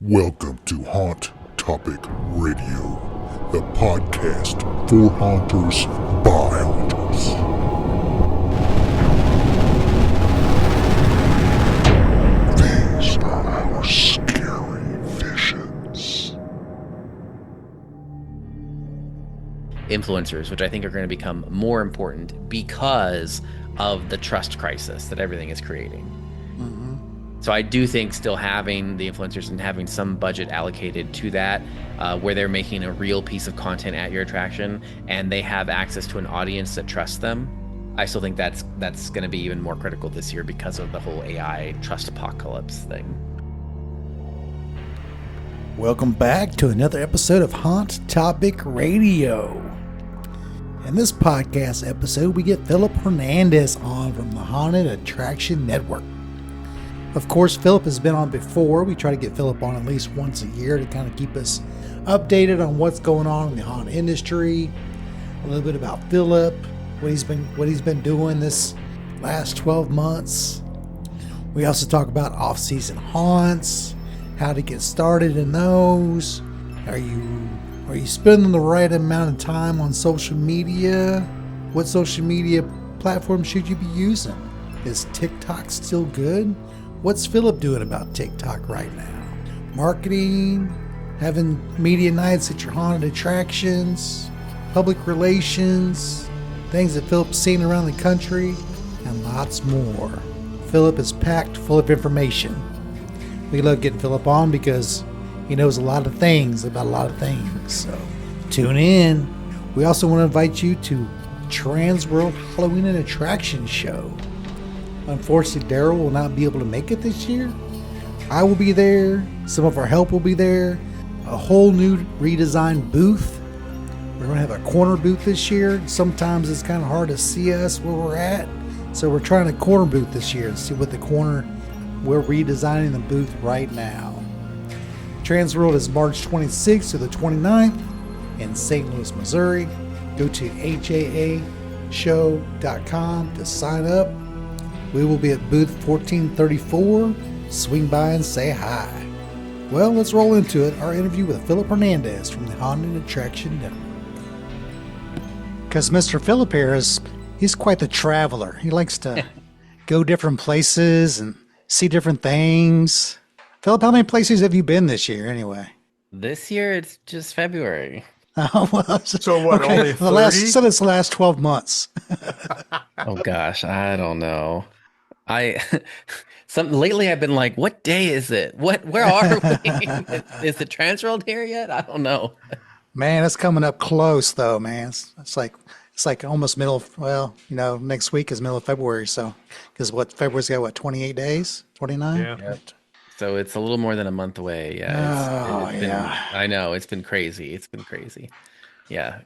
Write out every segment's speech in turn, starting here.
Welcome to Haunt Topic Radio, the podcast for haunters by haunters. These are our scary visions. Influencers, which I think are going to become more important because of the trust crisis that everything is creating. So I do think still having the influencers and having some budget allocated to that, where they're making a real piece of content at your attraction and they have access to an audience that trusts them, I still think that's going to be even more critical this year because of the whole AI trust apocalypse thing. Welcome back to another episode of Haunt Topic Radio. In this podcast episode, we get Philip Hernandez on from the Haunted Attraction Network. Of course, Philip has been on before. We try to get Philip on at least once a year to kind of keep us updated on what's going on in the haunt industry. A little bit about Philip, what he's been doing this last 12 months. We also talk about off-season haunts, how to get started in those. Are you spending the right amount of time on social media? What social media platform should you be using? Is TikTok still good? What's Philip doing about TikTok right now? Marketing, having media nights at your haunted attractions, public relations, things that Philip's seen around the country, and lots more. Philip is packed full of information. We love getting Philip on because he knows a lot of things about a lot of things. So tune in. We also want to invite you to Trans World Halloween and Attraction Show. Unfortunately, Daryl will not be able to make it this year. I will be there. Some of our help will be there. A whole new redesigned booth. We're going to have a corner booth this year. Sometimes it's kind of hard to see us where we're at. So we're trying a corner booth this year and see what the corner. We're redesigning the booth right now. Trans World is March 26th to the 29th in St. Louis, Missouri. Go to haashow.com to sign up. We will be at booth 1434. Swing by and say hi. Well, let's roll into it. Our interview with Philip Hernandez from the Haunted Attraction Network. Because Mr. Philip here he's quite the traveler. He likes to go different places and see different things. Philip, how many places have you been this year anyway? This year, it's just February. Oh, well, so what, okay, only 30? So it's the last 12 months. Oh gosh, I don't know. Lately I've been like, what day is it? Where are we? Is the Trans World here yet? I don't know. Man, it's coming up close though, man. It's like almost next week is middle of February. So, because February's got 28 days, 29? Yeah. Yep. So it's a little more than a month away. Yeah. I know. It's been crazy. Yeah.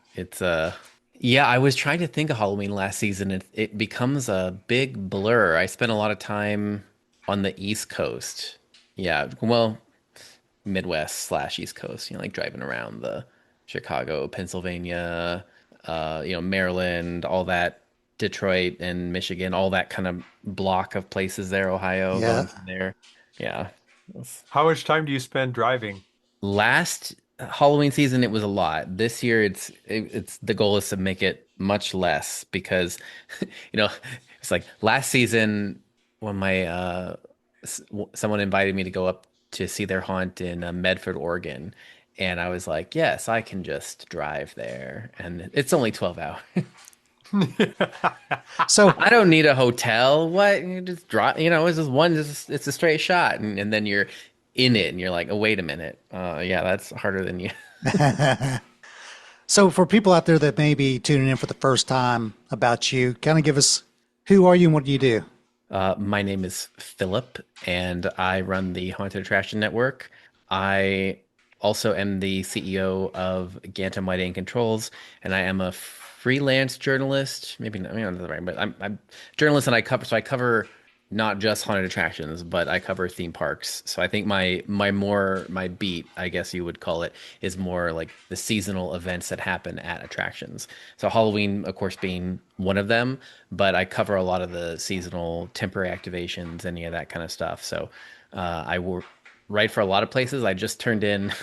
I was trying to think of Halloween last season. It becomes a big blur. I spent a lot of time on the East Coast. Yeah. Well, Midwest / East Coast, like driving around the Chicago, Pennsylvania, Maryland, all that, Detroit and Michigan, all that kind of block of places there, Ohio, going from there. Yeah. How much time do you spend driving? Last Halloween season, it was a lot. This year, it's the goal is to make it much less because, it's like last season when my someone invited me to go up to see their haunt in Medford, Oregon, and I was like, yes, I can just drive there, and it's only 12 hours. So I don't need a hotel. What? You just drive, it's a straight shot. And then you're in it and you're like, oh, wait a minute. Yeah, that's harder than you. So for people out there that may be tuning in for the first time, about you, kind of give us, who are you and what do you do? My name is Philip and I run the Haunted Attraction Network. I also am the CEO of Gantom Lighting and Controls, and I am a freelance journalist. Maybe not the right, but I'm a journalist, and I cover not just haunted attractions, but I cover theme parks. So I think my beat, I guess you would call it, is more like the seasonal events that happen at attractions. So Halloween, of course, being one of them, but I cover a lot of the seasonal temporary activations, any of that kind of stuff. So I work write for a lot of places. I just turned in,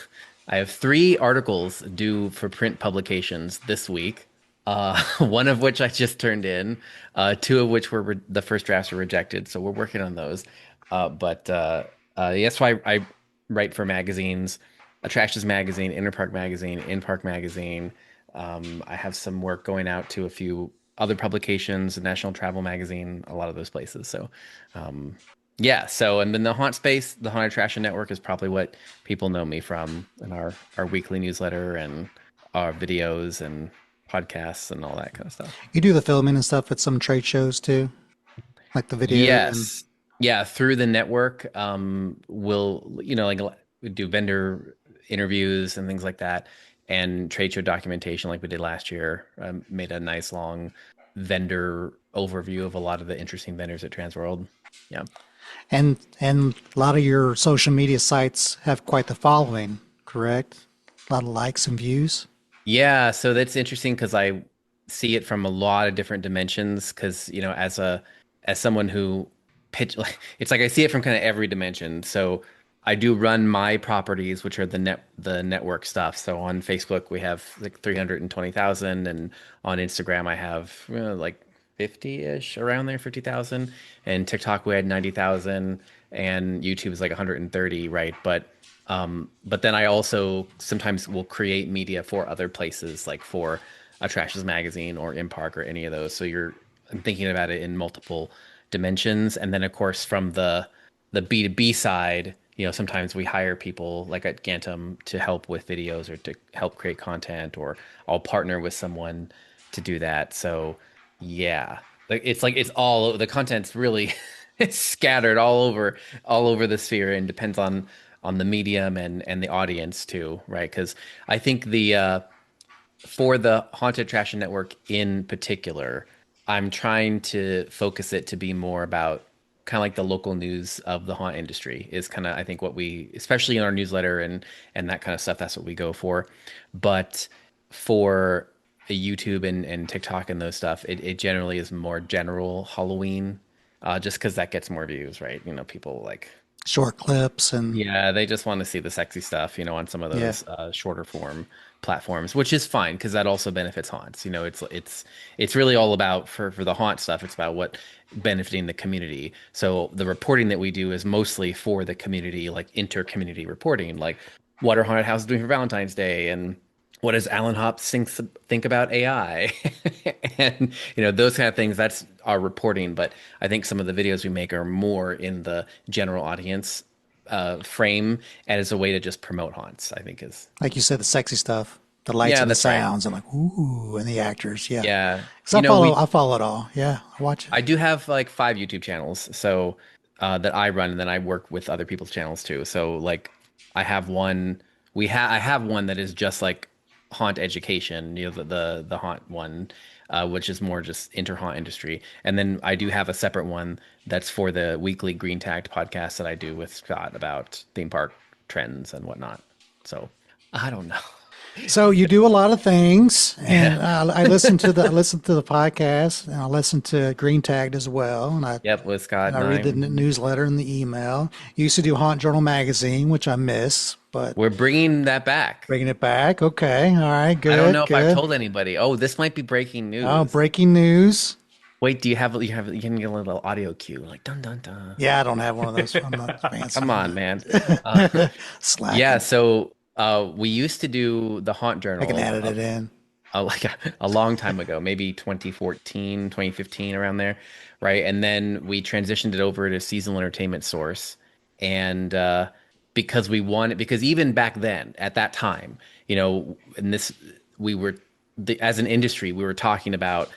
I have 3 articles due for print publications this week. One of which I just turned in, 2 of which were the first drafts were rejected. So we're working on those. But yeah, so I write for magazines, Attractions Magazine, Interpark Magazine, In Park Magazine. I have some work going out to a few other publications, National Travel Magazine, a lot of those places. So, yeah. So, and then the Haunt Space, the Haunted Attraction Network is probably what people know me from in our weekly newsletter and our videos and podcasts and all that kind of stuff. You do the filming and stuff at some trade shows too, like the video and Yes. Yeah, through the network, we'll, like we do vendor interviews and things like that, and trade show documentation like we did last year. Made a nice long vendor overview of a lot of the interesting vendors at Transworld. Yeah. and a lot of your social media sites have quite the following, correct? A lot of likes and views. Yeah, so that's interesting because I see it from a lot of different dimensions. Because as someone who pitch, like, it's like I see it from kind of every dimension. So I do run my properties, which are the network stuff. So on Facebook we have like 320,000, and on Instagram I have like 50-ish around there, 50,000, and TikTok we had 90,000, and YouTube is like 130, right? But then I also sometimes will create media for other places, like for Attractions Magazine or Impark or any of those. So I'm thinking about it in multiple dimensions. And then of course from the B2B side, sometimes we hire people like at Gantom to help with videos or to help create content, or I'll partner with someone to do that. So yeah, like it's all the content's really it's scattered all over the sphere, and depends on the medium and the audience too, right? Because I think for the Haunted Attraction Network in particular, I'm trying to focus it to be more about kind of like the local news of the haunt industry is kind of, I think, what we, especially in our newsletter and that kind of stuff, that's what we go for. But for YouTube and TikTok and those stuff, it generally is more general Halloween, just because that gets more views, right? People like, Short clips and yeah, they just want to see the sexy stuff, on some of yeah. those shorter form platforms, which is fine because that also benefits haunts. It's really all about for the haunt stuff. It's about what benefiting the community. So the reporting that we do is mostly for the community, like inter-community reporting, like what are haunted houses doing for Valentine's Day, and what does Alan Hops think about AI, and those kind of things. That's our reporting. But I think some of the videos we make are more in the general audience frame, and as a way to just promote haunts. I think is like you said, the sexy stuff, the lights yeah, and the that's right. sounds, and like ooh, and the actors, yeah. Yeah, So I follow it all. Yeah, I watch it. I do have like 5 YouTube channels, so that I run, and then I work with other people's channels too. So like, I have one. I have one that is just like haunt education, the haunt one, which is more just inter haunt industry, and then I do have a separate one that's for the weekly Green Tagged podcast that I do with Scott about theme park trends and whatnot. So I don't know. So you do a lot of things, and Yeah. I I listen to the podcast, and I listen to Green Tagged as well, Yep, with Scott and I and read the I. newsletter and the email. You used to do Haunt Journal magazine, which I miss, but We're bringing that back. bringing it back. Okay, all right, I don't good, know if I've good. told anybody. Oh, this might be breaking Oh, news. breaking news. Wait, do you can get a little audio cue like dun dun dun. Yeah, I don't have one of those. I'm not fancy. Come on, man. Uh, yeah, Slacking. so we used to do the Haunt I can Journal edit it in. like a long time ago, maybe 2014, 2015, around there, right? And then we transitioned it over to Seasonal Entertainment Source. And because even back then, at that time, and this, we were, as an industry, we were talking about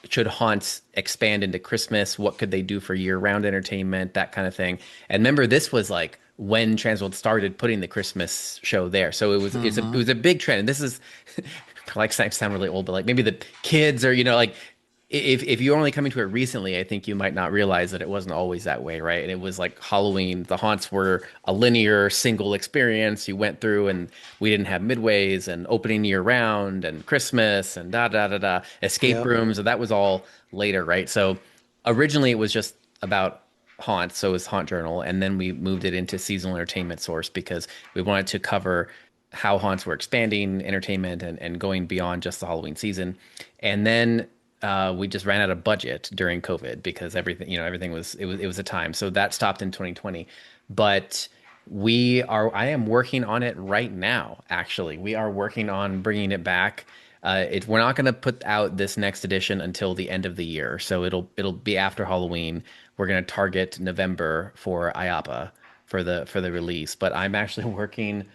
should haunts expand into Christmas? What could they do for year-round entertainment? That kind of thing. And remember, this was like when Transworld started putting the Christmas show there, so it was a big trend. And this is like, I sound really old, but like maybe the kids are like, if you're only coming to it recently, I think you might not realize that it wasn't always that way, right? And it was like Halloween, the haunts were a linear single experience you went through, and we didn't have midways and opening year round and Christmas and da da da da escape Yep. rooms, and that was all later, right? So originally it was just about Haunt, so it's Haunt Journal, and then we moved it into seasonal entertainment source because we wanted to cover how haunts were expanding entertainment and going beyond just the Halloween season. And then we just ran out of budget during COVID because everything was a time. So that stopped in 2020. But I am working on it right now, actually. We are working on bringing it back. We're not going to put out this next edition until the end of the year, so it'll be after Halloween. We're going to target November for IAPA for the release. But I'm actually working.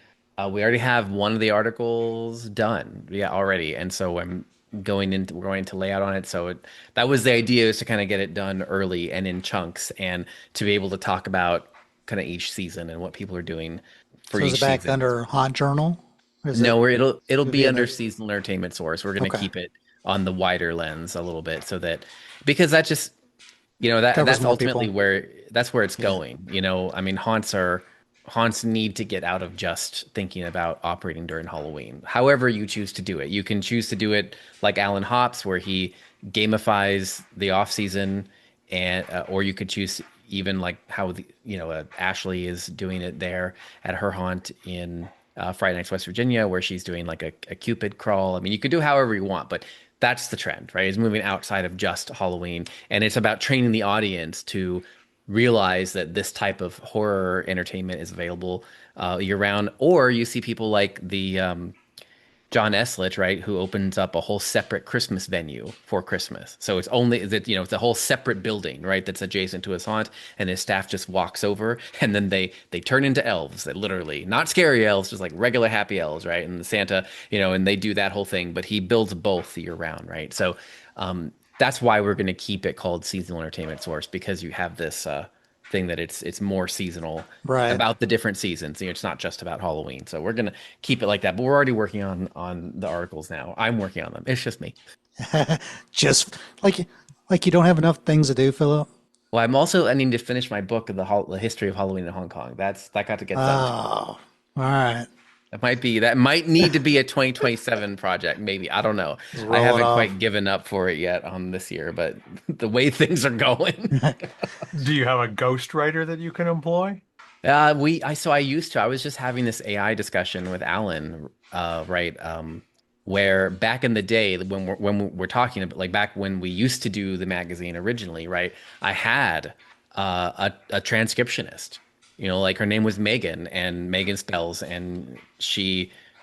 We already have one of the articles done, yeah, already, and so we're going to lay out on it. So that was the idea, is to kind of get it done early and in chunks, and to be able to talk about kind of each season and what people are doing for So is each it back season. under Haunt Journal? Is No, it'll it'll be be in under there? seasonal entertainment source. We're going to Okay. keep it on the wider lens a little bit, so that because that just that Covers that's more ultimately people. where it's Yeah. going. I mean, haunts need to get out of just thinking about operating during Halloween. However you choose to do it, you can choose to do it like Alan Hops, where he gamifies the off season, and or you could choose even like how Ashley is doing it there at her haunt in Friday Nights West Virginia, where she's doing like a Cupid crawl. I mean, you could do however you want, but that's the trend, right? Is moving outside of just Halloween, and it's about training the audience to realize that this type of horror entertainment is available year round. Or you see people like the John Eslich, right, who opens up a whole separate Christmas venue for Christmas. So it's only that, it's a whole separate building, right, that's adjacent to his haunt, and his staff just walks over, and then they turn into elves, that literally, not scary elves, just like regular happy elves, right, and the Santa, and they do that whole thing. But he builds both year round, right? So that's why we're going to keep it called seasonal entertainment source, because you have this thing that it's more seasonal Right. about the different seasons. It's not just about Halloween. So we're gonna keep it like that. But we're already working on the articles now. I'm working on them. It's just me. Just like you don't have enough things to do, Philip. Well, I need to finish my book of the history of Halloween in Hong Kong. That got to get done too. Oh, all right. That might need to be a 2027 project, maybe. I don't know. Just I roll it haven't off. quite given up for it yet on this year, but the way things are going. Do you have a ghostwriter that you can employ? I used to. I was just having this AI discussion with Alan, right? Where back in the day, when we're talking about, like, back when we used to do the magazine originally, right? I had a transcriptionist. Like, her name was Megan, and Megan Spells, and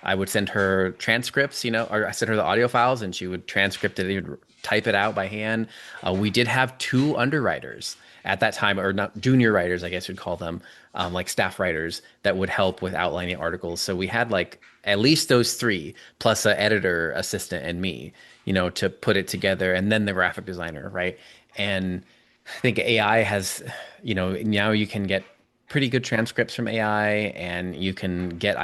I would send her transcripts, or I sent her the audio files, and she would transcript it, would type it out by hand. We did have two underwriters at that time, or not, junior writers, I guess you'd call them, like staff writers that would help with outlining articles. So we had like at least those three, plus an editor assistant and me, to put it together, and then the graphic designer, right? And I think AI has, now you can get pretty good transcripts from AI, and you can get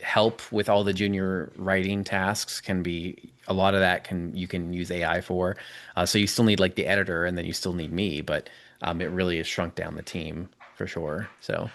help with all the junior writing tasks. Can be a lot of that you can use AI for. So you still need like the editor, and then you still need me, but it really has shrunk down the team for sure. So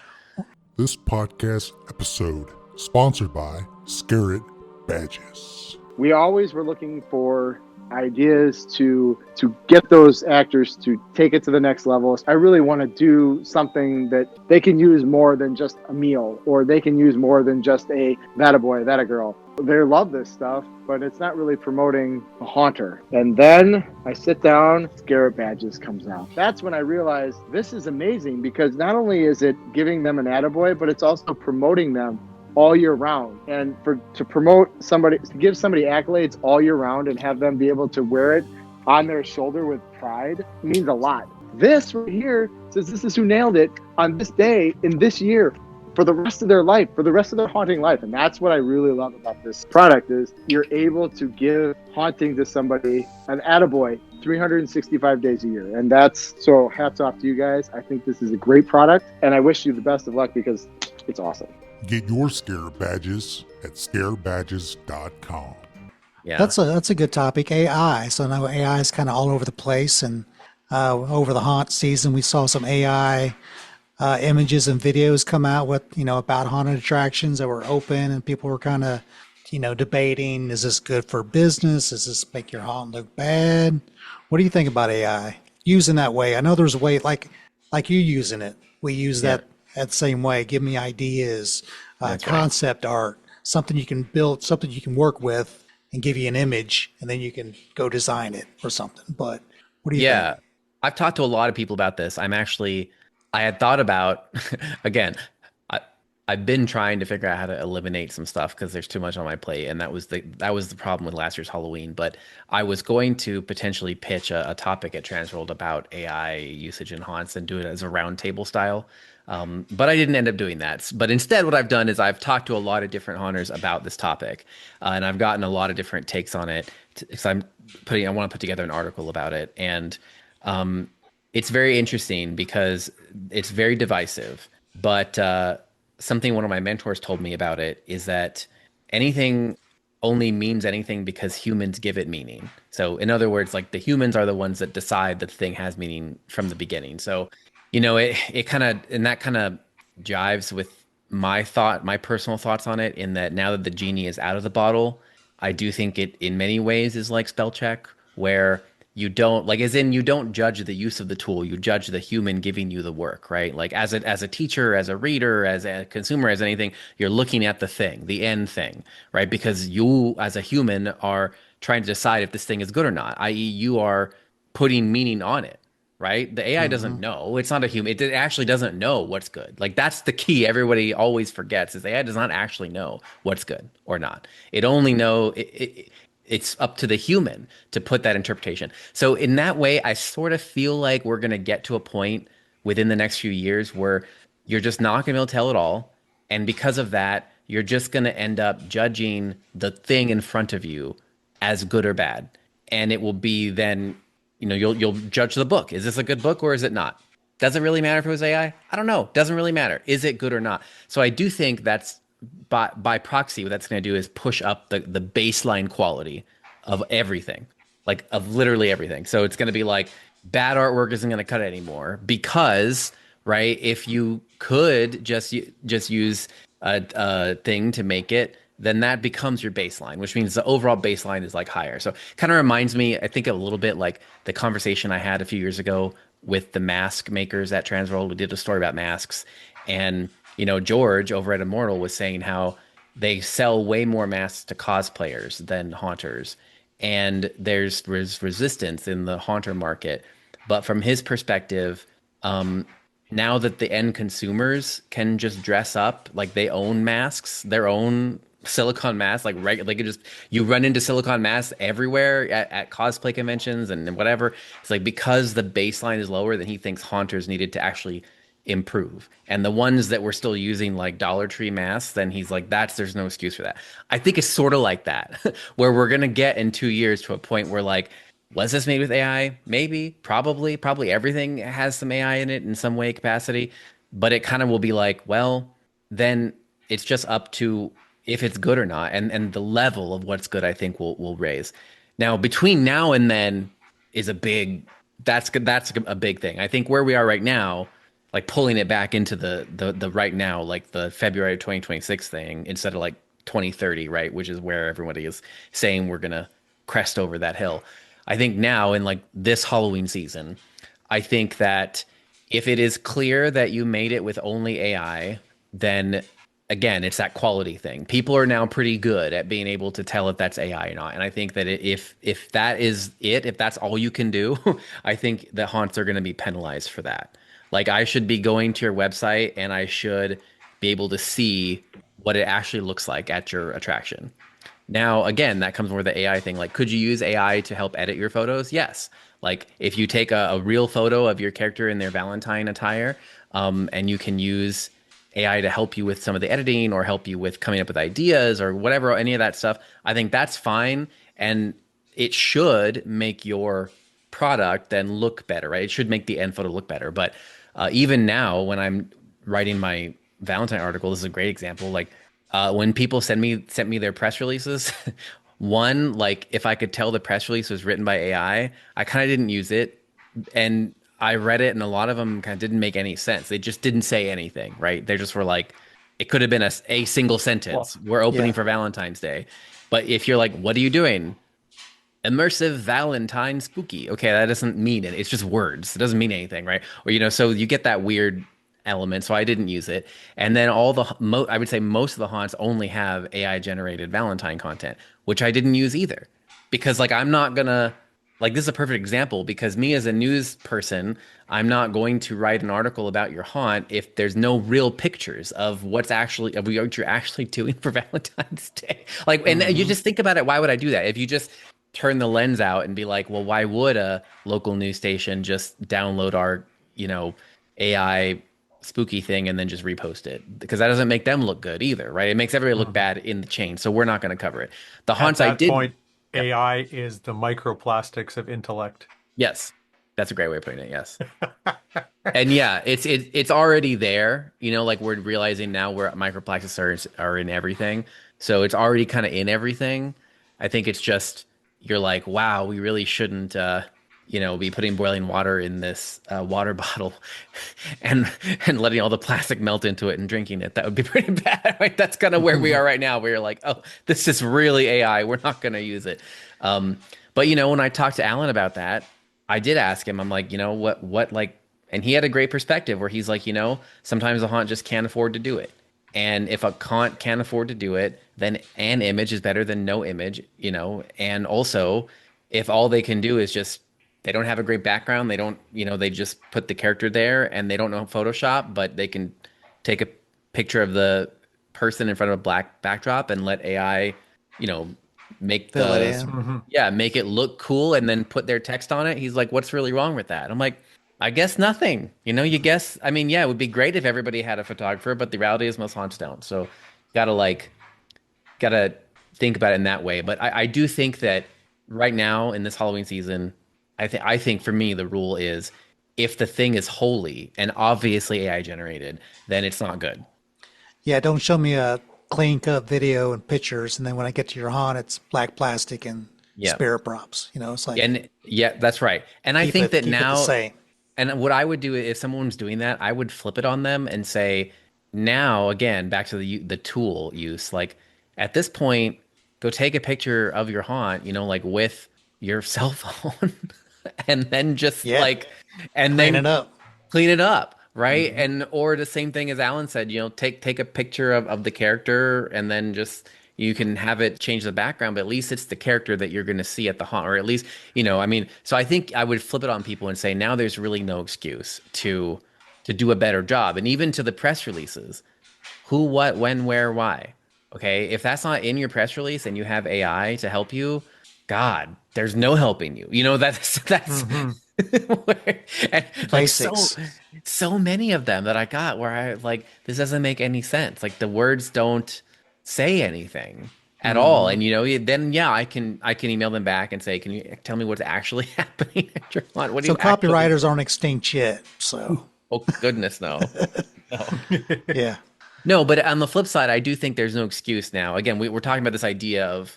This podcast episode sponsored by Scarlet Badges. We always were looking for ideas to get those actors to take it to the next level. I really want to do something that they can use more than just a meal, or they can use more than just that a boy, that a girl. They love this stuff, but it's not really promoting a haunter. And then I sit down, Scarlet Badges comes out. That's when I realized this is amazing, because not only is it giving them an attaboy, but it's also promoting them all year round. And to promote somebody, to give somebody accolades all year round and have them be able to wear it on their shoulder with pride means a lot. This right here says this is who nailed it on this day in this year for the rest of their life, for the rest of their haunting life. And that's what I really love about this product, is you're able to give haunting to somebody an attaboy 365 days a year. And so hats off to you guys. I think this is a great product, and I wish you the best of luck, because it's awesome. Get your Scare Badges at scarebadges.com. yeah, That's a good topic. AI. So now AI is kind of all over the place, and over the haunt season, we saw some AI images and videos come out with about haunted attractions that were open, and people were kind of debating: is this good for business? Does this make your haunt look bad? What do you think about AI using that way? I know there's a way, like like you using it. We use Yeah, that same way. Give me ideas, that's right. concept art, something you can build, something you can work with, and give you an image, and then you can go design it or something. But what do you think? Yeah. I've talked to a lot of people about this. I had thought about, again, I, I've been trying to figure out how to eliminate some stuff because there's too much on my plate. And that was the problem with last year's Halloween. But I was going to potentially pitch a topic at Transworld about AI usage in haunts and do it as a roundtable style. But I didn't end up doing that. But instead, what I've done is I've talked to a lot of different haunters about this topic, and I've gotten a lot of different takes on it. Because I want to put together an article about it, and it's very interesting because it's very divisive. But something one of my mentors told me about it is that anything only means anything because humans give it meaning. So, in other words, like the humans are the ones that decide that the thing has meaning from the beginning. So, it kind of, and that kind of jives with my personal thoughts on it, in that now that the genie is out of the bottle, I do think it in many ways is like spell check, where you don't like, as in, you don't judge the use of the tool, you judge the human giving you the work, right? Like as a teacher, as a reader, as a consumer, as anything, you're looking at the thing, the end thing, right? Because you as a human are trying to decide if this thing is good or not, i.e. you are putting meaning on it, right? The AI doesn't Hmm. know. It's not a human. It actually doesn't know what's good. Like that's the key. Everybody always forgets is AI does not actually know what's good or not. It only know it's up to the human to put that interpretation. So in that way, I sort of feel like we're going to get to a point within the next few years where you're just not going to be able to tell it all. And because of that, you're just going to end up judging the thing in front of you as good or bad. And it will be then, you'll judge the book. Is this a good book or is it not? Does it really matter if it was AI? I don't know. Doesn't really matter. Is it good or not? So I do think that's by proxy, what that's going to do is push up the baseline quality of everything, like of literally everything. So it's going to be like bad artwork isn't going to cut it anymore because, right, if you could just use a thing to make it, then that becomes your baseline, which means the overall baseline is like higher. So kind of reminds me, I think, a little bit like the conversation I had a few years ago with the mask makers at Transworld. We did a story about masks, and George over at Immortal was saying how they sell way more masks to cosplayers than haunters, and there's resistance in the haunter market. But from his perspective, now that the end consumers can just dress up like they own masks, their own silicone masks, like they could just, you run into silicone masks everywhere at cosplay conventions and whatever. It's like, because the baseline is lower than he thinks haunters needed to actually improve. And the ones that were still using like Dollar Tree masks, then he's like, there's no excuse for that. I think it's sort of like that, where we're gonna get in 2 years to a point where like, was this made with AI? Maybe, probably everything has some AI in it in some way capacity, but it kind of will be like, well, then it's just up to if it's good or not, and the level of what's good, I think will raise. Now, between now and then is a big that's a big thing. I think where we are right now, like pulling it back into the right now, like the February of 2026 thing instead of like 2030, right, which is where everybody is saying we're gonna crest over that hill. I think now in like this Halloween season, I think that if it is clear that you made it with only AI, then again, it's that quality thing. People are now pretty good at being able to tell if that's AI or not. And I think that if that is it, if that's all you can do, I think the haunts are going to be penalized for that. Like I should be going to your website and I should be able to see what it actually looks like at your attraction. Now, again, that comes more with the AI thing. Like, could you use AI to help edit your photos? Yes. Like, if you take a real photo of your character in their Valentine attire, and you can use AI to help you with some of the editing or help you with coming up with ideas or whatever, any of that stuff, I think that's fine. And it should make your product then look better, right? It should make the end photo look better. But even now, when I'm writing my Valentine article, this is a great example. Like, when people sent me their press releases, one, like if I could tell the press release was written by I kind of didn't use it, and I read it, and a lot of them kind of didn't make any sense. They just didn't say anything, right? They just were like, it could have been a single Well, sentence. We're opening Yeah. for Valentine's Day, but if you're like, what are you doing? immersive Valentine spooky. Okay, that doesn't mean it. It's just words. It doesn't mean anything, right? Or so you get that weird element. So I didn't use it. And then I would say most of the haunts only have AI generated Valentine content, which I didn't use either, because like I'm not gonna like this is a perfect example because me as a news person, I'm not going to write an article about your haunt if there's no real pictures of what you're actually doing for Valentine's Day. Like, and you just think about it, why would I do that? If you just turn the lens out and be like, well, why would a local news station just download our, AI spooky thing and then just repost it? Because that doesn't make them look good either, right? It makes everybody look bad in the chain. So we're not going to cover it. The At haunts I that did. point, AI is the microplastics of intellect. Yes, that's a great way of putting it. Yes. And yeah, it's already there. Like we're realizing now where microplastics are in everything. So it's already kind of in everything. I think it's just you're like, wow, we really shouldn't, be putting boiling water in this water bottle, and letting all the plastic melt into it and drinking it. That would be pretty bad, right? That's kind of where we are right now. Where you're like, oh, this is really AI. We're not going to use it. But when I talked to Alan about that, I did ask him. I'm like, what like, and he had a great perspective where he's like, sometimes a haunt just can't afford to do it. And if a haunt can't afford to do it, then an image is better than no image, and also if all they can do is just, they don't have a great background, they don't, they just put the character there and they don't know Photoshop, but they can take a picture of the person in front of a black backdrop and let AI, make Fill it in. make it look cool and then put their text on it. He's like, what's really wrong with that? I'm like, I guess nothing. You guess. I mean, yeah, it would be great if everybody had a photographer, but the reality is most haunts don't. So, gotta think about it in that way. But I do think that right now in this Halloween season, I think for me the rule is if the thing is holy and obviously AI generated, then it's not good. Yeah, don't show me a clean cut video and pictures, and then when I get to your haunt, it's black plastic and Yeah. spirit props. It's like And yeah, that's right. And I think that keep it the now, same. and what I would do if someone's doing that, I would flip it on them and say, now again, back to the tool use. Like at this point, go take a picture of your haunt, like with your cell phone, and then just Yeah. and Clean then it up. clean it up, right? And or the same thing as Alan said, take a picture of the character and then just you can have it change the background, but at least it's the character that you're going to see at the haunt, or at least, I mean, so I think I would flip it on people and say now there's really no excuse to do a better job. And even to the press releases, who, what, when, where, why. Okay, if that's not in your press release and you have AI to help you, God, there's no helping you. That's and like so many of them that I got where I like, this doesn't make any sense. Like the words don't say anything at all. And then I can email them back and say, can you tell me what's actually happening at your haunt? What do So you actually... copywriters aren't extinct yet. So Oh goodness, no. No. yeah. No, but on the flip side, I do think there's no excuse now. Again, we're talking about this idea of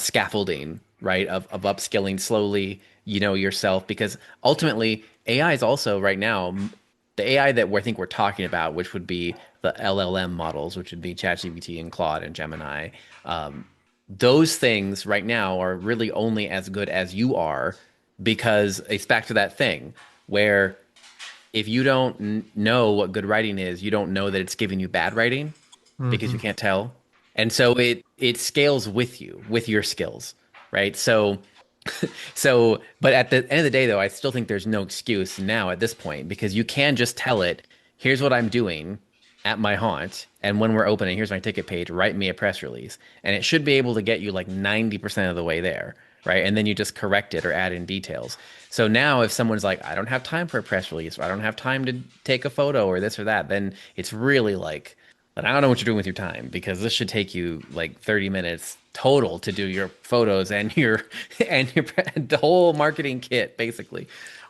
scaffolding, right? Of upskilling slowly, yourself, because ultimately AI is also right now the AI that I think we're talking about, which would be the LLM models, which would be ChatGPT and Claude and Gemini. Those things right now are really only as good as you are, because it's back to that thing where if you don't know what good writing is, you don't know that it's giving you bad writing because you can't tell. And so it scales with you, with your skills, right? So, but at the end of the day, though, I still think there's no excuse now at this point, because you can just tell it, here's what I'm doing at my haunt, and when we're opening, here's my ticket page, write me a press release. And it should be able to get you like 90% of the way there, right? And then you just correct it or add in details. So now if someone's like, I don't have time for a press release, or I don't have time to take a photo or this or that, then it's really like, but I don't know what you're doing with your time, because this should take you like 30 minutes total to do your photos and your the whole marketing kit, basically.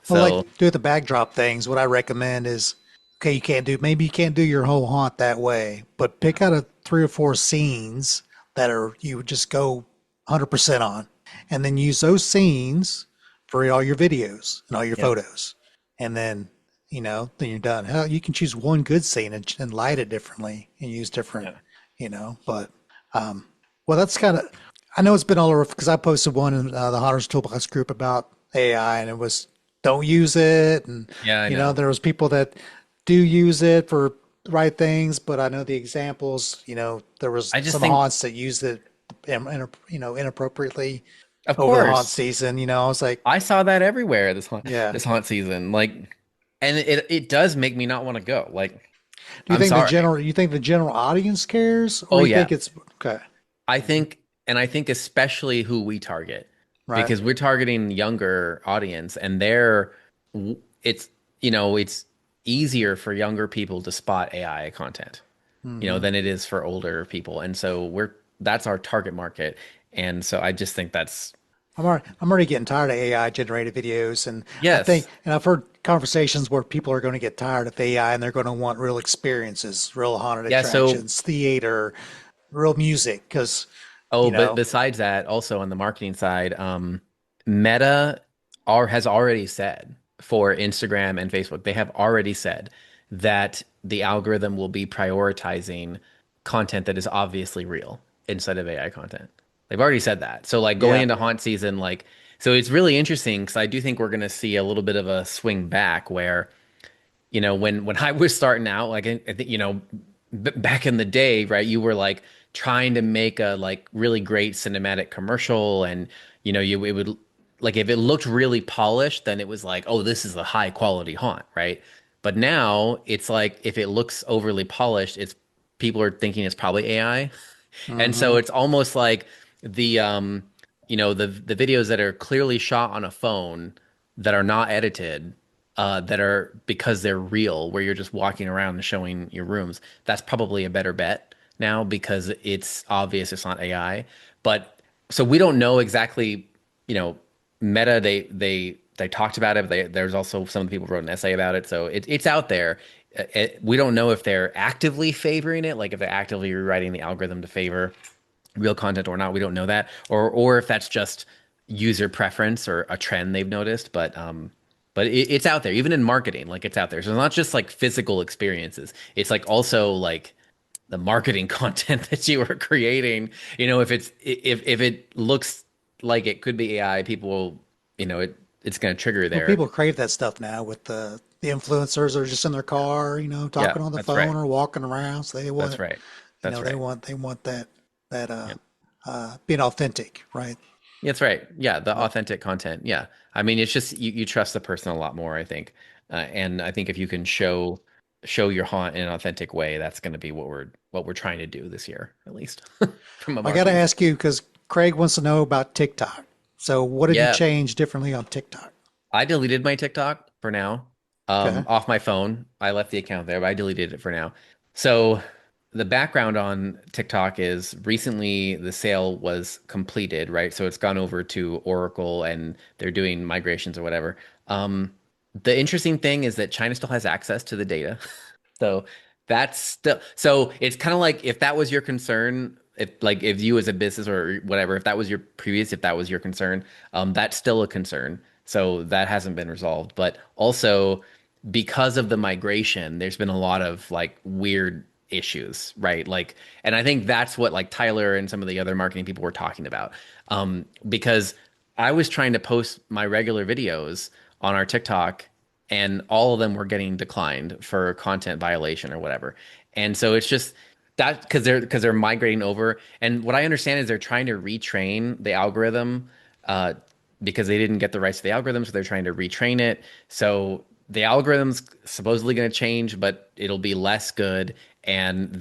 Well, So like do the backdrop things. What I recommend is, okay, maybe you can't do your whole haunt that way, but pick out 3 or 4 scenes that you would just go 100% on, and then use those scenes for all your videos and all your photos. And then, then you're done. Hell, you can choose one good scene and light it differently and use different, but, well, that's kind of, I know it's been all over because I posted one in the Hunters Toolbox group about AI, and it was don't use it, and Yeah, I know. there was people that do use it for the right things, but I know the examples. There was I just some think, haunts that used it, inappropriately of over the haunt course, season. I was like, I saw that everywhere yeah. this haunt season. Like, and it does make me not want to go. Like, Do you I'm think sorry. the general audience cares, or Oh you yeah. think it's okay? I think especially who we target, Right. because we're targeting younger audience, and it's it's easier for younger people to spot AI content, Hmm. than it is for older people. And so that's our target market. And so I just think that's I'm already getting tired of AI generated videos, and yes. I've heard conversations where people are going to get tired of AI and they're going to want real experiences, real haunted Yeah, so attractions, theater, real music, because oh, you but know, besides that, also on the marketing side, Meta has already said for Instagram and Facebook, they have already said that the algorithm will be prioritizing content that is obviously real instead of AI content. They've already said that. So like going yeah, into haunt season, like so it's really interesting because I do think we're going to see a little bit of a swing back where when I was starting out, like I think back in the day, right, you were like trying to make a like really great cinematic commercial, and you it would like if it looked really polished, then it was like, oh, this is a high quality haunt, right? But now it's like if it looks overly polished, it's people are thinking it's probably AI. And so hmm, it's almost like the videos that are clearly shot on a phone that are not edited, that are because they're real, where you're just walking around and showing your rooms. That's probably a better bet now because it's obvious it's not AI. But so we don't know exactly, you know, Meta, they talked about it, but there's also some of the people who wrote an essay about it. So it's out there. We don't know if they're actively favoring it, like if they're actively rewriting the algorithm to favor real content or not. We don't know that, or if that's just user preference or a trend they've noticed. But it's out there, even in marketing. Like it's out there. So it's not just like physical experiences. It's like also like the marketing content that you are creating. If it looks like it could be AI, people will, it's going to trigger well, there. people crave that stuff now with the influencers that are just in their car, Yeah, talking on the that's phone right. or walking around. So they That's want, right. That's right. they want that Yeah. being authentic, right? That's right. Yeah, the But authentic content. Yeah. I mean, it's just you trust the person a lot more, I think. And I think if you can show your haunt in an authentic way, that's going to be what we're trying to do this year, at least from a I got to marketing ask standpoint. you because Craig wants to know about TikTok. So what have you Yeah, changed differently on TikTok? I deleted my TikTok for now, Okay. off my phone. I left the account there, but I deleted it for now. So the background on TikTok is recently the sale was completed, right? So it's gone over to Oracle and they're doing migrations or whatever. The interesting thing is that China still has access to the data. So that's still so it's kind of like if that was your concern, if you as a business or whatever, if that was your concern, that's still a concern. So that hasn't been resolved. But also because of the migration, there's been a lot of like weird issues, right? Like, and I think that's what like Tyler and some of the other marketing people were talking about. Because I was trying to post my regular videos on our TikTok and all of them were getting declined for content violation or whatever. And so it's just that because they're migrating over. And what I understand is they're trying to retrain the algorithm, uh, because they didn't get the rights to the algorithm, so they're trying to retrain it. So the algorithm's supposedly going to change, but it'll be less good. And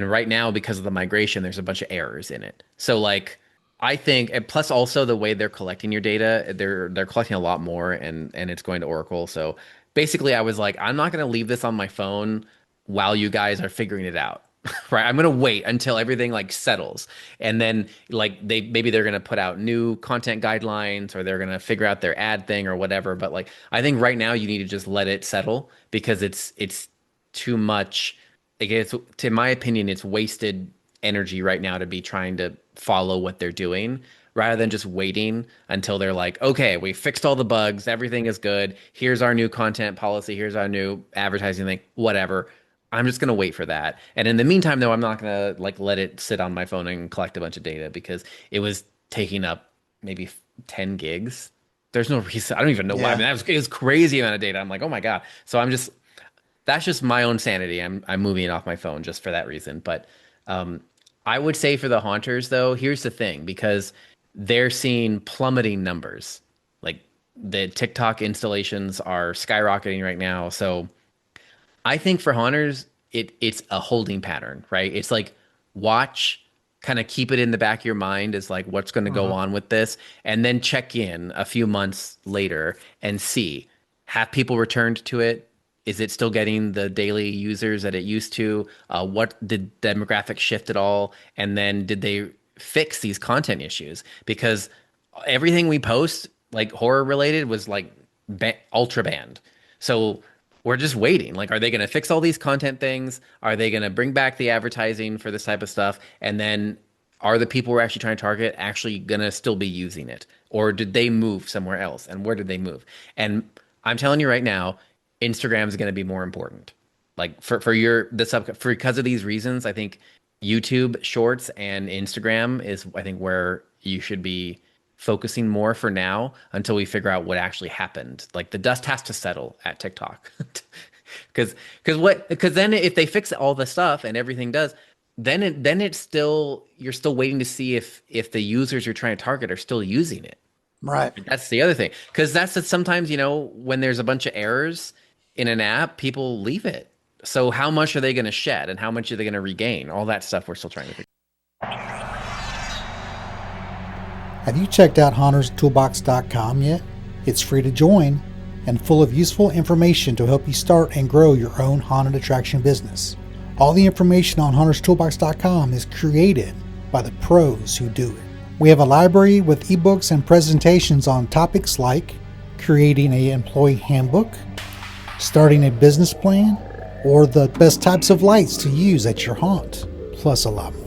right now, because of the migration, there's a bunch of errors in it. So like I think, and plus also the way they're collecting your data, they're collecting a lot more, and it's going to Oracle. So basically, I was like, I'm not going to leave this on my phone while you guys are figuring it out. Right? I'm going to wait until everything like settles, and then like they're going to put out new content guidelines, or they're going to figure out their ad thing or whatever. But like I think right now you need to just let it settle because it's too much. Like it's, to my opinion, it's wasted energy right now to be trying to follow what they're doing rather than just waiting until they're like, okay, we fixed all the bugs, everything is good. Here's our new content policy, here's our new advertising thing, whatever. I'm just gonna wait for that. And in the meantime, though, I'm not gonna like let it sit on my phone and collect a bunch of data because it was taking up maybe 10 gigs. There's no reason. I don't even know why. I Yeah. mean, it was crazy amount of data. I'm like, oh my God. So that's just my own sanity. I'm moving it off my phone just for that reason. But um, I would say for the haunters though, here's the thing, because they're seeing plummeting numbers. Like the TikTok installations are skyrocketing right now. So I think for hunters, it's a holding pattern, right? It's like watch, kind of keep it in the back of your mind as like what's going to go on with this, and then check in a few months later and see, have people returned to it? Is it still getting the daily users that it used to? What did demographics shift at all? And then did they fix these content issues? Because everything we post, like horror related, was like ultra banned. So we're just waiting. Like, are they going to fix all these content things? Are they going to bring back the advertising for this type of stuff? And then are the people we're actually trying to target actually going to still be using it? Or did they move somewhere else? And where did they move? And I'm telling you right now, Instagram is going to be more important. Like for because of these reasons, I think YouTube Shorts and Instagram is I think where you should be focusing more for now until we figure out what actually happened. Like the dust has to settle at TikTok. Because then if they fix all the stuff and everything does, then it's still you're still waiting to see if the users you're trying to target are still using it. Right. That's the other thing. Because sometimes, when there's a bunch of errors in an app, people leave it. So how much are they going to shed and how much are they going to regain? All that stuff we're still trying to figure. Have you checked out HauntersToolbox.com yet? It's free to join and full of useful information to help you start and grow your own haunted attraction business. All the information on HauntersToolbox.com is created by the pros who do it. We have a library with ebooks and presentations on topics like creating an employee handbook, starting a business plan, or the best types of lights to use at your haunt, plus a lot more.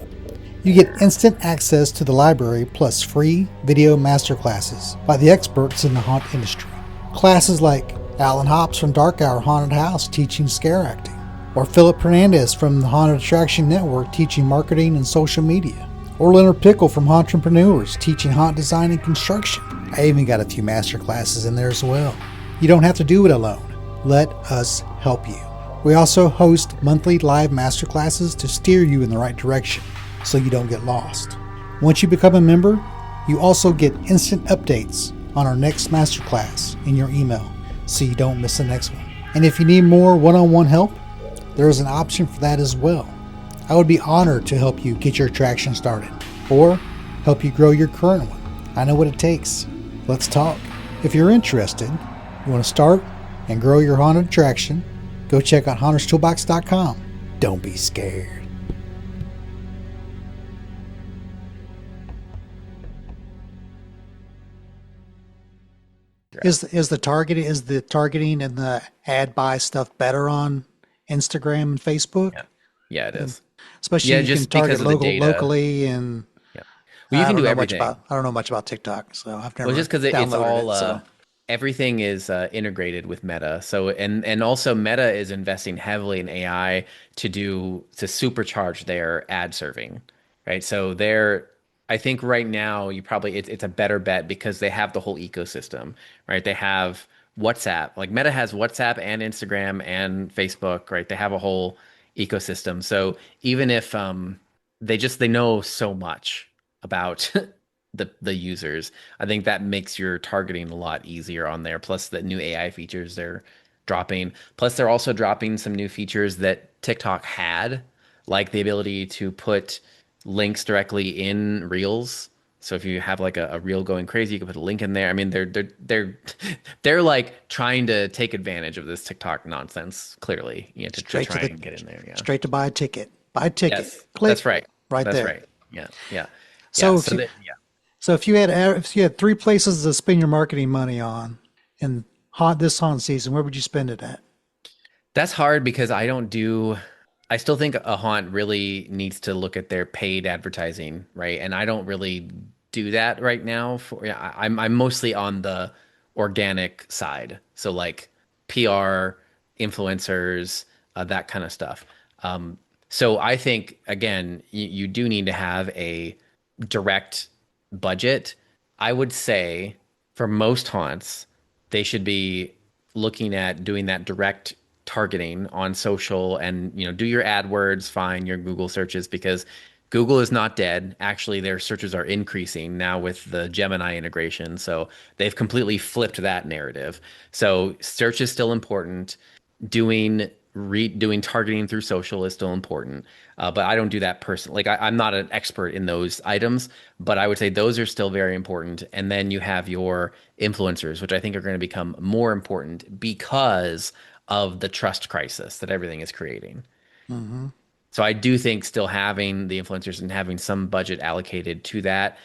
You get instant access to the library plus free video masterclasses by the experts in the haunt industry. Classes like Alan Hops from Dark Hour Haunted House teaching scare acting, or Philip Hernandez from the Haunted Attraction Network teaching marketing and social media, or Leonard Pickle from Hauntpreneurs teaching haunt design and construction. I even got a few masterclasses in there as well. You don't have to do it alone. Let us help you. We also host monthly live masterclasses to steer you in the right direction so you don't get lost. Once you become a member, you also get instant updates on our next masterclass in your email so you don't miss the next one. And if you need more one-on-one help, there is an option for that as well. I would be honored to help you get your attraction started or help you grow your current one. I know what it takes. Let's talk. If you're interested, you want to start and grow your haunted attraction, go check out HauntersToolbox.com. Don't be scared. Is the targeting and the ad buy stuff better on Instagram and Facebook? Yeah, it is. Especially Yeah, you can just target because of the data. locally and Yeah. Well, you can do everything. I don't know much about TikTok, so I've never Well, just because it's downloaded all it. So. everything is integrated with Meta. So and also Meta is investing heavily in AI to supercharge their ad serving, right? So I think right now it's a better bet because they have the whole ecosystem, right? They have WhatsApp, like Meta has WhatsApp and Instagram and Facebook, right? They have a whole ecosystem. So even if they know so much about the users, I think that makes your targeting a lot easier on there. Plus the new AI features they're dropping. Plus they're also dropping some new features that TikTok had, like the ability to put links directly in Reels. So if you have like a reel going crazy, you can put a link in there. I mean, they're like trying to take advantage of this TikTok nonsense. Clearly, to try and get in there. Yeah, straight to buy a ticket. Buy a ticket. Yes, Click. that's right. Right that's there. Right. Yeah. Yeah. So Yeah. So if you had three places to spend your marketing money on in this haunt season, where would you spend it at? That's hard because I still think a haunt really needs to look at their paid advertising, right? And I don't really do that right now. I'm mostly on the organic side, so like PR, influencers, that kind of stuff. So I think again, you do need to have a direct budget. I would say for most haunts, they should be looking at doing that direct targeting on social and do your AdWords, fine, your Google searches because Google is not dead. Actually, their searches are increasing now with the Gemini integration. So they've completely flipped that narrative. So search is still important. Doing targeting through social is still important, but I don't do that personally. Like I'm not an expert in those items, but I would say those are still very important. And then you have your influencers, which I think are going to become more important because of the trust crisis that everything is creating. So I do think still having the influencers and having some budget allocated to that,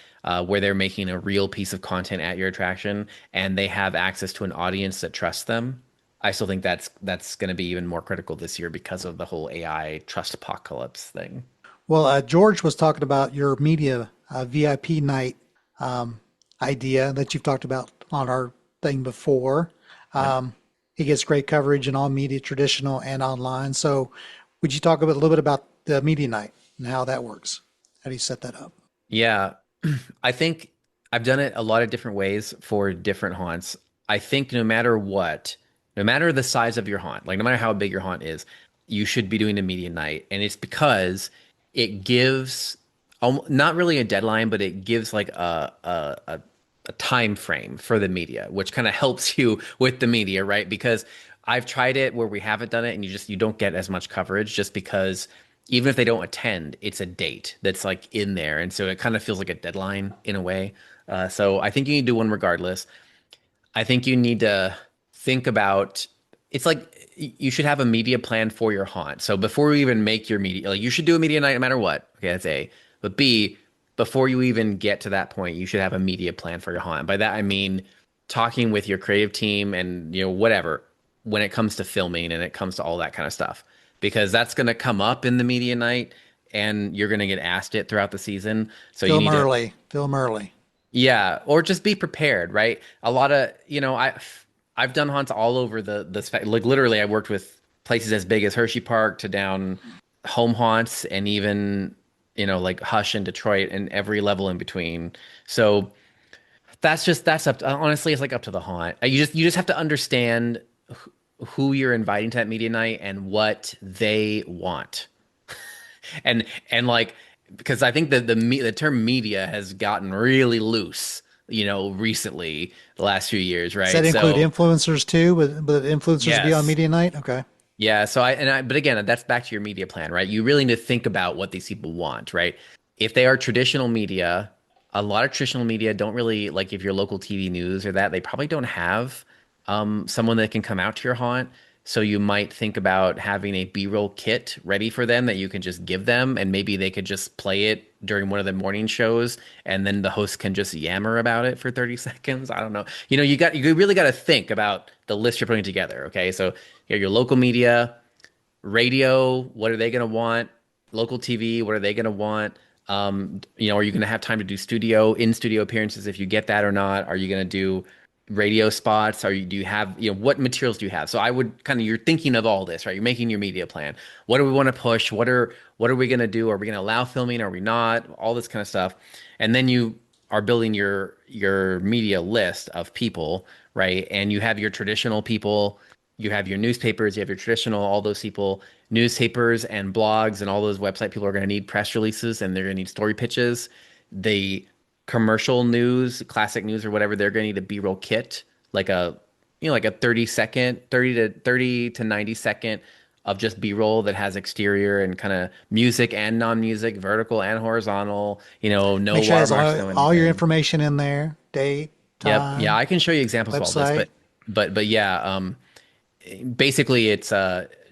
where they're making a real piece of content at your attraction and they have access to an audience that trusts them. I still think that's going to be even more critical this year because of the whole AI trust apocalypse thing. Well, George was talking about your media VIP night idea that you've talked about on our thing before. He gets great coverage in all media, traditional and online. So, would you talk a little bit about the media night and how that works? How do you set that up? Yeah, I think I've done it a lot of different ways for different haunts. I think no matter what, no matter the size of your haunt, like no matter how big your haunt is, you should be doing a media night. And it's because it gives not really a deadline, but it gives like a time frame for the media, which kind of helps you with the media, right? Because I've tried it where we haven't done it and you don't get as much coverage just because even if they don't attend, it's a date that's like in there. And so it kind of feels like a deadline in a way. So I think you need to do one regardless. I think you need to think about it's like you should have a media plan for your haunt. So before you even make your media, like you should do a media night no matter what. Okay, that's A. But B, before you even get to that point, you should have a media plan for your haunt. By that I mean talking with your creative team and whatever when it comes to filming and it comes to all that kind of stuff. Because that's going to come up in the media night and you're going to get asked it throughout the season. So you Film need early. Film early. yeah, or just be prepared, right? A lot of, I've done haunts all over like literally I worked with places as big as Hershey Park to down home haunts and even, like Hush in Detroit and every level in between. So that's up to, honestly, it's like up to the haunt. You just have to understand who you're inviting to that media night and what they want. And like because I think that the term media has gotten really loose, recently the last few years, Does right? that include So influencers too? But influencers be on yes, media night? Okay. yeah. But again, that's back to your media plan, right? You really need to think about what these people want, right? If they are traditional media, a lot of traditional media don't really like if you're local TV news or that, they probably don't have someone that can come out to your haunt. So you might think about having a B-roll kit ready for them that you can just give them, and maybe they could just play it during one of the morning shows, and then the host can just yammer about it for 30 seconds. I don't know. You really got to think about the list you're putting together. Okay, so you have your local media, radio. What are they going to want? Local TV. What are they going to want? Are you going to have time to do in studio appearances if you get that or not? Are you going to do radio spots? Do you have, what materials do you have? So I would you're thinking of all this, right? You're making your media plan. What do we want to push? What are we going to do? Are we going to allow filming? Are we not? All this kind of stuff. And then you are building your media list of people, right? And you have your traditional people, you have your newspapers, you have your traditional, all those people, newspapers and blogs and all those website people are going to need press releases and they're going to need story pitches. The commercial news, classic news or whatever, they're going to need a B-roll kit, like like a 30 to 90 second of just B-roll that has exterior and kind of music and non-music, vertical and horizontal, no Make sure it has watermarks, no all your anything. information in there, date, Yep. Yeah, time, I can show you examples of all this, website. but yeah, basically it's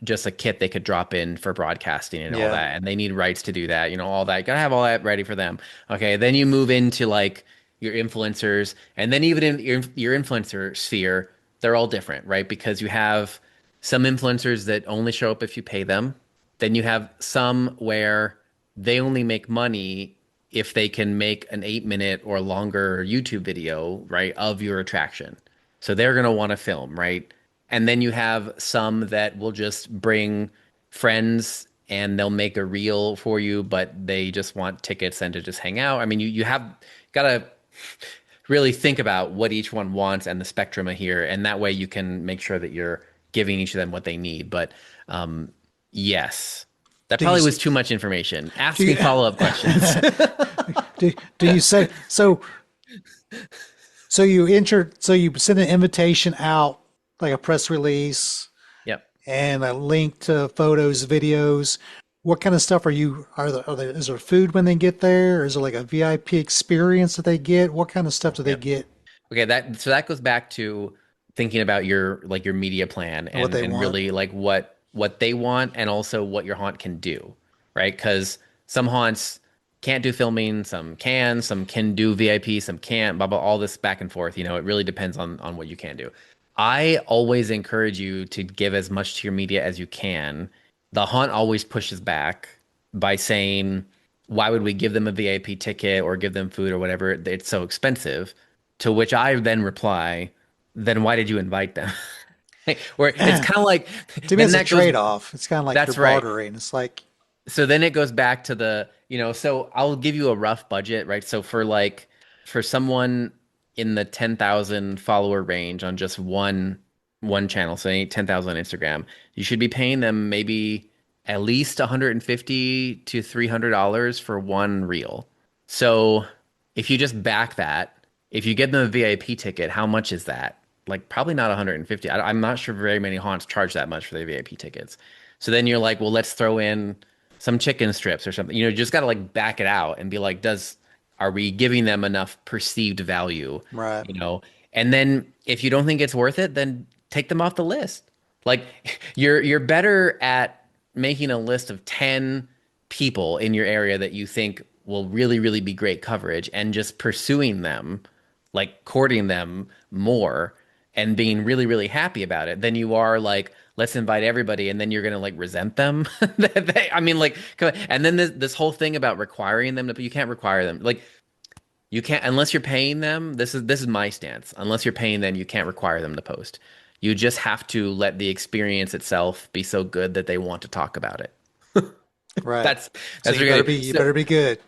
just a kit they could drop in for broadcasting and all Yeah. that, and they need rights to do that, all that. You gotta have all that ready for them. Okay, then you move into like your influencers, and then even in your influencer sphere, they're all different, right? Because you have some influencers that only show up if you pay them. Then you have some where they only make money if they can make an 8 minute or longer YouTube video, right, of your attraction. So they're going to want to film, right? And then you have some that will just bring friends and they'll make a reel for you, but they just want tickets and to just hang out. I mean, you have got to really think about what each one wants and the spectrum of here, and that way you can make sure that you're giving each of them what they need. But yes, that Do probably you- was too much information. Ask do me you- follow-up questions. Do you say so? So you send an invitation out, like a press release Yep. and a link to photos, videos. What kind of stuff is there food when they get there? Or is there like a VIP experience that they get? What kind of stuff do they get? Okay, that goes back to thinking about your media plan And what they and want. really like what they want and also what your haunt can do, right? Because some haunts can't do filming, some can do VIP, some can't, blah blah, all this back and forth. It really depends on what you can do. I always encourage you to give as much to your media as you can. The haunt always pushes back by saying, why would we give them a VIP ticket or give them food or whatever? It's so expensive. To which I then reply, then why did you invite them? Where it's kind of like, To me, then it's a that goes- trade-off. It's kind of like That's you're right. bartering. It's like, so then it goes back to so I'll give you a rough budget, right? So for someone in the 10,000 follower range on just one channel, say 10,000 on Instagram, you should be paying them maybe at least $150 to $300 for one reel. So if you just back that, if you get them a VIP ticket, how much is that? Like probably not 150. I'm not sure very many haunts charge that much for their VIP tickets. So then you're like, well, let's throw in some chicken strips or something. You just got to like back it out and be like, are we giving them enough perceived value? right. And then if you don't think it's worth it, then take them off the list. Like you're better at making a list of 10 people in your area that you think will really, really be great coverage and just pursuing them, like courting them more and being really, really happy about it than you are like, let's invite everybody, and then you're gonna like resent them. I mean, like, and then this whole thing about requiring them to, you can't require them. Like, you can't unless you're paying them. This is my stance. Unless you're paying them, you can't require them to post. You just have to let the experience itself be so good that they want to talk about it. Right. That's So you better be you better be good.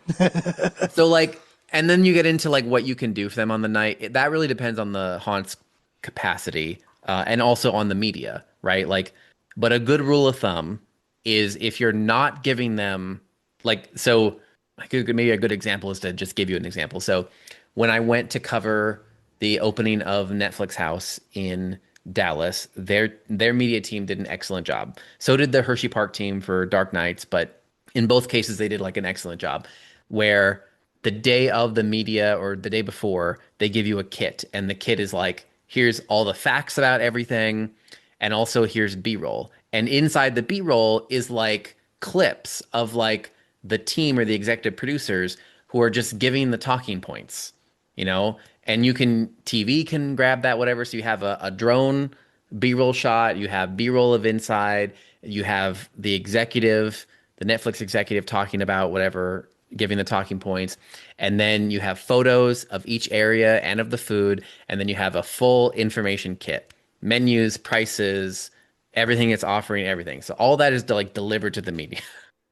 so like, and then you get into like what you can do for them on the night. That really depends on the haunt's capacity and also on the media, right? Like, but a good rule of thumb is if you're not giving them maybe a good example is to just give you an example. So when I went to cover the opening of Netflix House in Dallas, their media team did an excellent job. So did the Hershey Park team for Dark Knights, but in both cases they did like an excellent job where the day of the media or the day before they give you a kit, and the kit is like, here's all the facts about everything, and also here's B-roll. And inside the B-roll is like clips of like the team or the executive producers who are just giving the talking points, and TV can grab that, whatever. So you have a drone B-roll shot, you have B-roll of inside, you have the Netflix executive talking about whatever, giving the talking points. And then you have photos of each area and of the food. And then you have a full information kit, menus, prices, everything it's offering, everything. So all that is delivered to the media.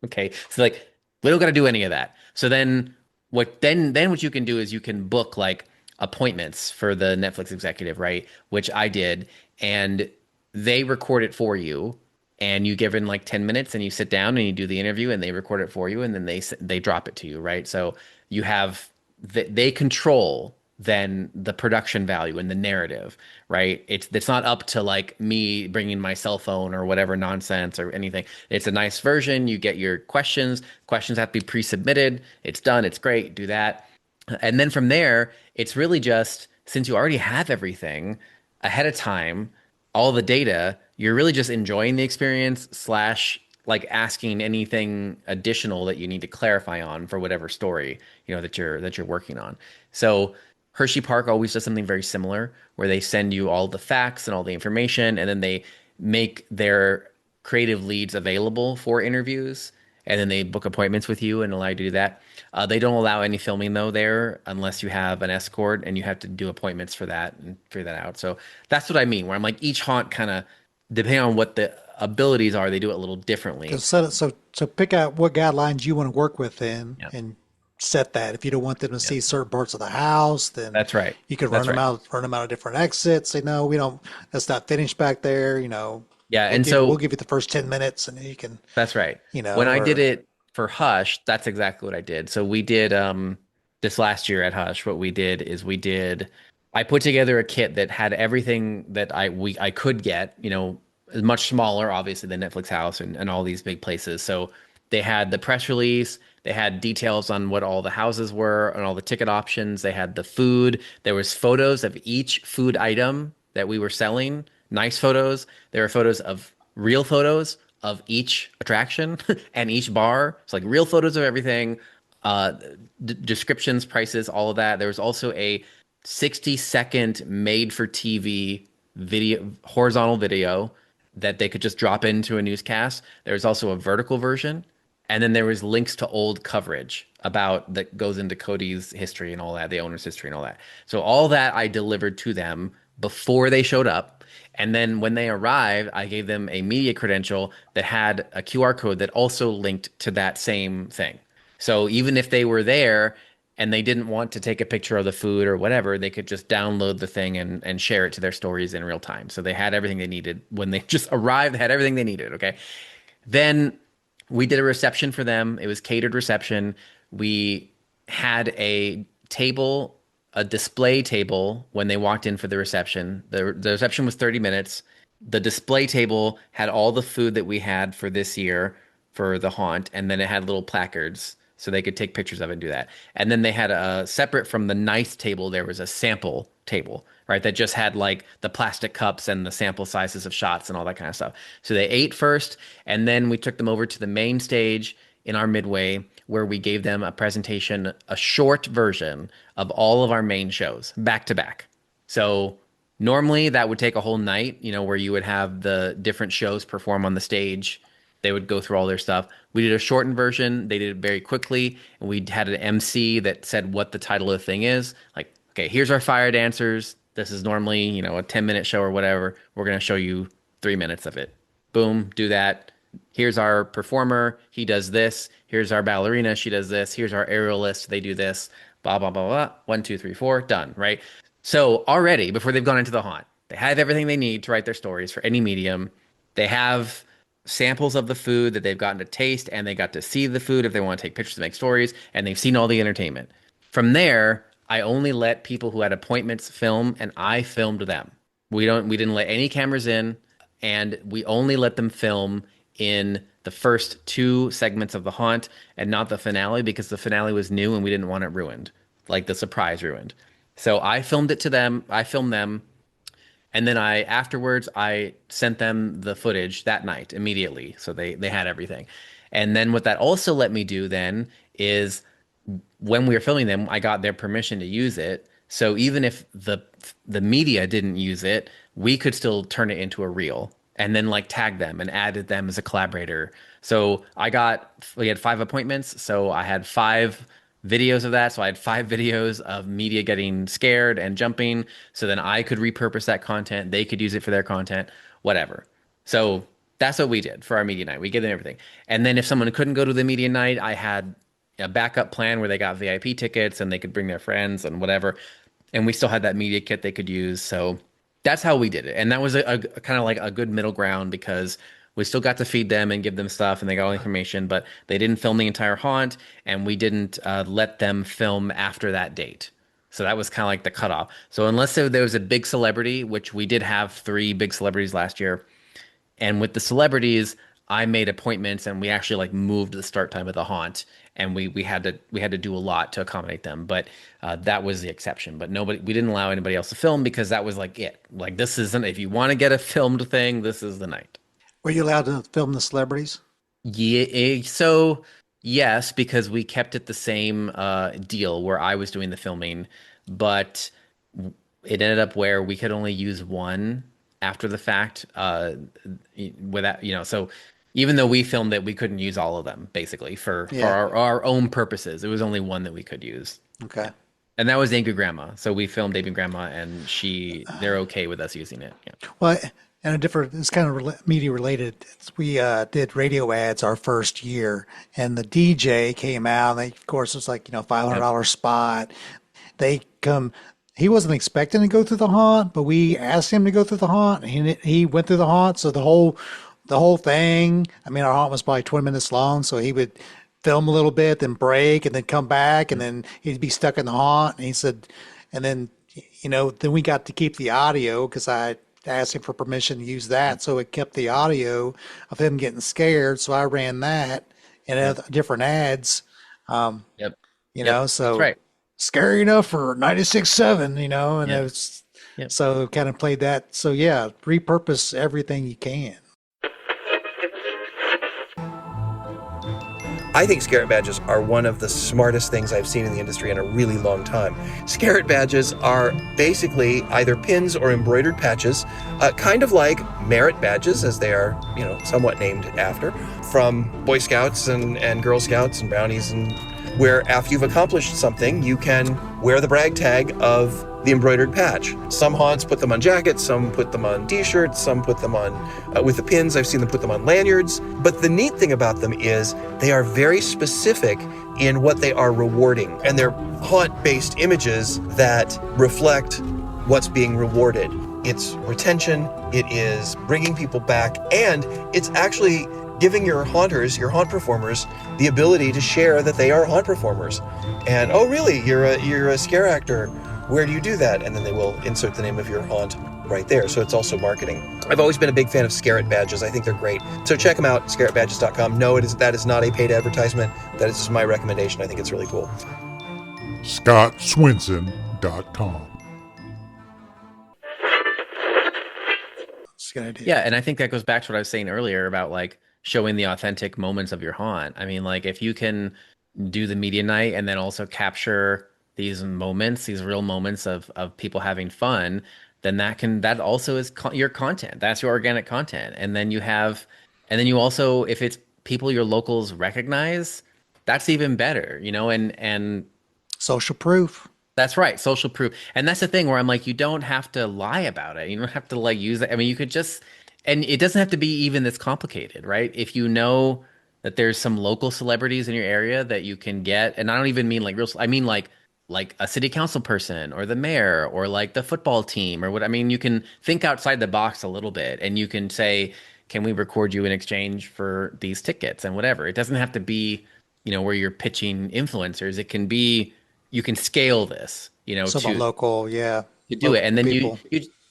Okay. So like, we don't got to do any of that. So then what you can do is you can book like appointments for the Netflix executive, right? Which I did. And they record it for you. And you give in like 10 minutes and you sit down and you do the interview and they record it for you. And then they drop it to you, right? So you have, they control then the production value and the narrative, right? It's not up to like me bringing my cell phone or whatever nonsense or anything. It's a nice version. You get your questions. Questions have to be pre-submitted. It's done. It's great. Do that. And then from there, it's really just, since you already have everything ahead of time, all the data, you're really just enjoying the experience / like asking anything additional that you need to clarify on for whatever story, that you're working on. So Hershey Park always does something very similar where they send you all the facts and all the information, and then they make their creative leads available for interviews, and then they book appointments with you and allow you to do that. They don't allow any filming though there unless you have an escort, and you have to do appointments for that and figure that out. So that's what I mean, where I'm like, each haunt kind of, depending on what the abilities are, they do it a little differently. So pick out what guidelines you want to work within Yeah. and set that. If you don't want them to see certain parts of the house, then That's right. you could That's right. run them out of different exits. Say, no, we don't, that's not finished back there. Yeah. We'll And we'll so give you the first 10 minutes and then you can, that's right. When I did or it for Hush, that's exactly what I did. So we did this last year at Hush, what we did is I put together a kit that had everything that I could get, much smaller obviously than Netflix House and all these big places. So they had the press release, they had details on what all the houses were and all the ticket options, they had the food, there was photos of each food item that we were selling, nice photos. There were photos of real photos of each attraction and each bar. It's like real photos of everything, uh, descriptions, prices, all of that. There was also a 60-second made for TV video, horizontal video that they could just drop into a newscast. There was also a vertical version. And then there was links to old coverage about that goes into Cody's history and all that, the owner's history and all that. So all that I delivered to them before they showed up. And then when they arrived, I gave them a media credential that had a QR code that also linked to that same thing. So even if they were there and they didn't want to take a picture of the food or whatever, they could just download the thing and share it to their stories in real time. So they had everything they needed. When they just arrived, they had everything they needed. Okay. Then we did a reception for them. It was catered reception. We had a table, a display table when they walked in for the reception. The reception was 30 minutes. The display table had all the food that we had for this year for the haunt, and then it had little placards so they could take pictures of it and do that. And then they had a separate from the nice table, there was a sample table, right? That just had like the plastic cups and the sample sizes of shots and all that kind of stuff. So they ate first, and then we took them over to the main stage in our midway where we gave them a presentation, a short version of all of our main shows back to back. So normally that would take a whole night, where you would have the different shows perform on the stage. They would go through all their stuff. We did a shortened version. They did it very quickly. And we had an MC that said what the title of the thing is. Like, okay, here's our fire dancers. This is normally, a 10-minute show or whatever. We're going to show you 3 minutes of it. Boom, do that. Here's our performer. He does this. Here's our ballerina. She does this. Here's our aerialist. They do this. Blah, blah, blah, blah. 1, 2, 3, 4. Done, right? So already, before they've gone into the haunt, they have everything they need to write their stories for any medium. They have samples of the food that they've gotten to taste, and they got to see the food if they want to take pictures and make stories, and they've seen all the entertainment. From there, I only let people who had appointments film, and I filmed them. We didn't let any cameras in, and we only let them film in the first 2 segments of the haunt and not the finale, because the finale was new and we didn't want it ruined, like the surprise ruined. So I filmed it to them. I filmed them. And then afterwards, I sent them the footage that night immediately. So they had everything. And then what that also let me do then is when we were filming them, I got their permission to use it. So even if the media didn't use it, we could still turn it into a reel and then like tag them and added them as a collaborator. So we had 5 appointments. So I had 5 videos of that. So I had 5 videos of media getting scared and jumping. So then I could repurpose that content. They could use it for their content, whatever. So that's what we did for our media night. We gave them everything. And then if someone couldn't go to the media night, I had a backup plan where they got VIP tickets and they could bring their friends and whatever. And we still had that media kit they could use. So that's how we did it. And that was a kind of like a good middle ground, because we still got to feed them and give them stuff and they got all the information, but they didn't film the entire haunt, and we didn't let them film after that date. So that was kind of like the cutoff. So unless there was a big celebrity, which we did have 3 big celebrities last year, and with the celebrities, I made appointments and we actually like moved the start time of the haunt, and we had to do a lot to accommodate them. But that was the exception. But we didn't allow anybody else to film, because that was like it. Like, this isn't, if you want to get a filmed thing, this is the night. Were you allowed to film the celebrities? Yeah, so yes, because we kept it the same deal where I was doing the filming, but it ended up where we could only use one after the fact without, so even though we filmed it, we couldn't use all of them basically for our own purposes. It was only one that we could use. Okay. And that was Angry Grandma. So we filmed Angry Grandma, and they're okay with us using it. Yeah. Well, And a different, it's kind of media related. We did radio ads our first year, and the DJ came out. And they, of course, it's like, $500 spot. They come. He wasn't expecting to go through the haunt, but we asked him to go through the haunt, and he went through the haunt. So the whole thing. I mean, our haunt was probably 20 minutes long, so he would film a little bit, then break, and then come back, and then he'd be stuck in the haunt. And he said, and then then we got to keep the audio because I asked him for permission to use that, so it kept the audio of him getting scared. So I ran that and other different ads. Yep. So That's right. scary enough for 96.7, and Yep. it's Yep. so kind of played that. So yeah, repurpose everything you can. I think Scarlet badges are one of the smartest things I've seen in the industry in a really long time. Scarlet badges are basically either pins or embroidered patches, kind of like merit badges, as they are, somewhat named after, from Boy Scouts and Girl Scouts and Brownies, and where after you've accomplished something, you can wear the brag tag of the embroidered patch. Some haunts put them on jackets, some put them on t-shirts, some put them on, with the pins, I've seen them put them on lanyards. But the neat thing about them is they are very specific in what they are rewarding. And they're haunt-based images that reflect what's being rewarded. It's retention, it is bringing people back, and it's actually giving your haunters, your haunt performers, the ability to share that they are haunt performers. And, oh really, you're a scare actor. Where do you do that? And then they will insert the name of your haunt right there. So it's also marketing. I've always been a big fan of Scarlet badges. I think they're great. So check them out, scarletbadges.com. No, that is not a paid advertisement. That is just my recommendation. I think it's really cool. ScottSwinson.com. It's a good idea. Yeah, and I think that goes back to what I was saying earlier about like showing the authentic moments of your haunt. I mean, like if you can do the media night and then also capture these moments, these real moments of people having fun, then that also is your content. That's your organic content. And then you also, if it's people your locals recognize, that's even better, and Social proof. that's right, social proof. And that's the thing where I'm like, you don't have to lie about it. You don't have to like use it. I mean, you could just, and it doesn't have to be even this complicated, right? If you know that there's some local celebrities in your area that you can get, and I don't even mean like real, I mean like a city council person or the mayor or like the football team or what. I mean, you can think outside the box a little bit and you can say, can we record you in exchange for these tickets and whatever? It doesn't have to be, where you're pitching influencers. It can be, you can scale this, Some local, yeah. to do it. And then people.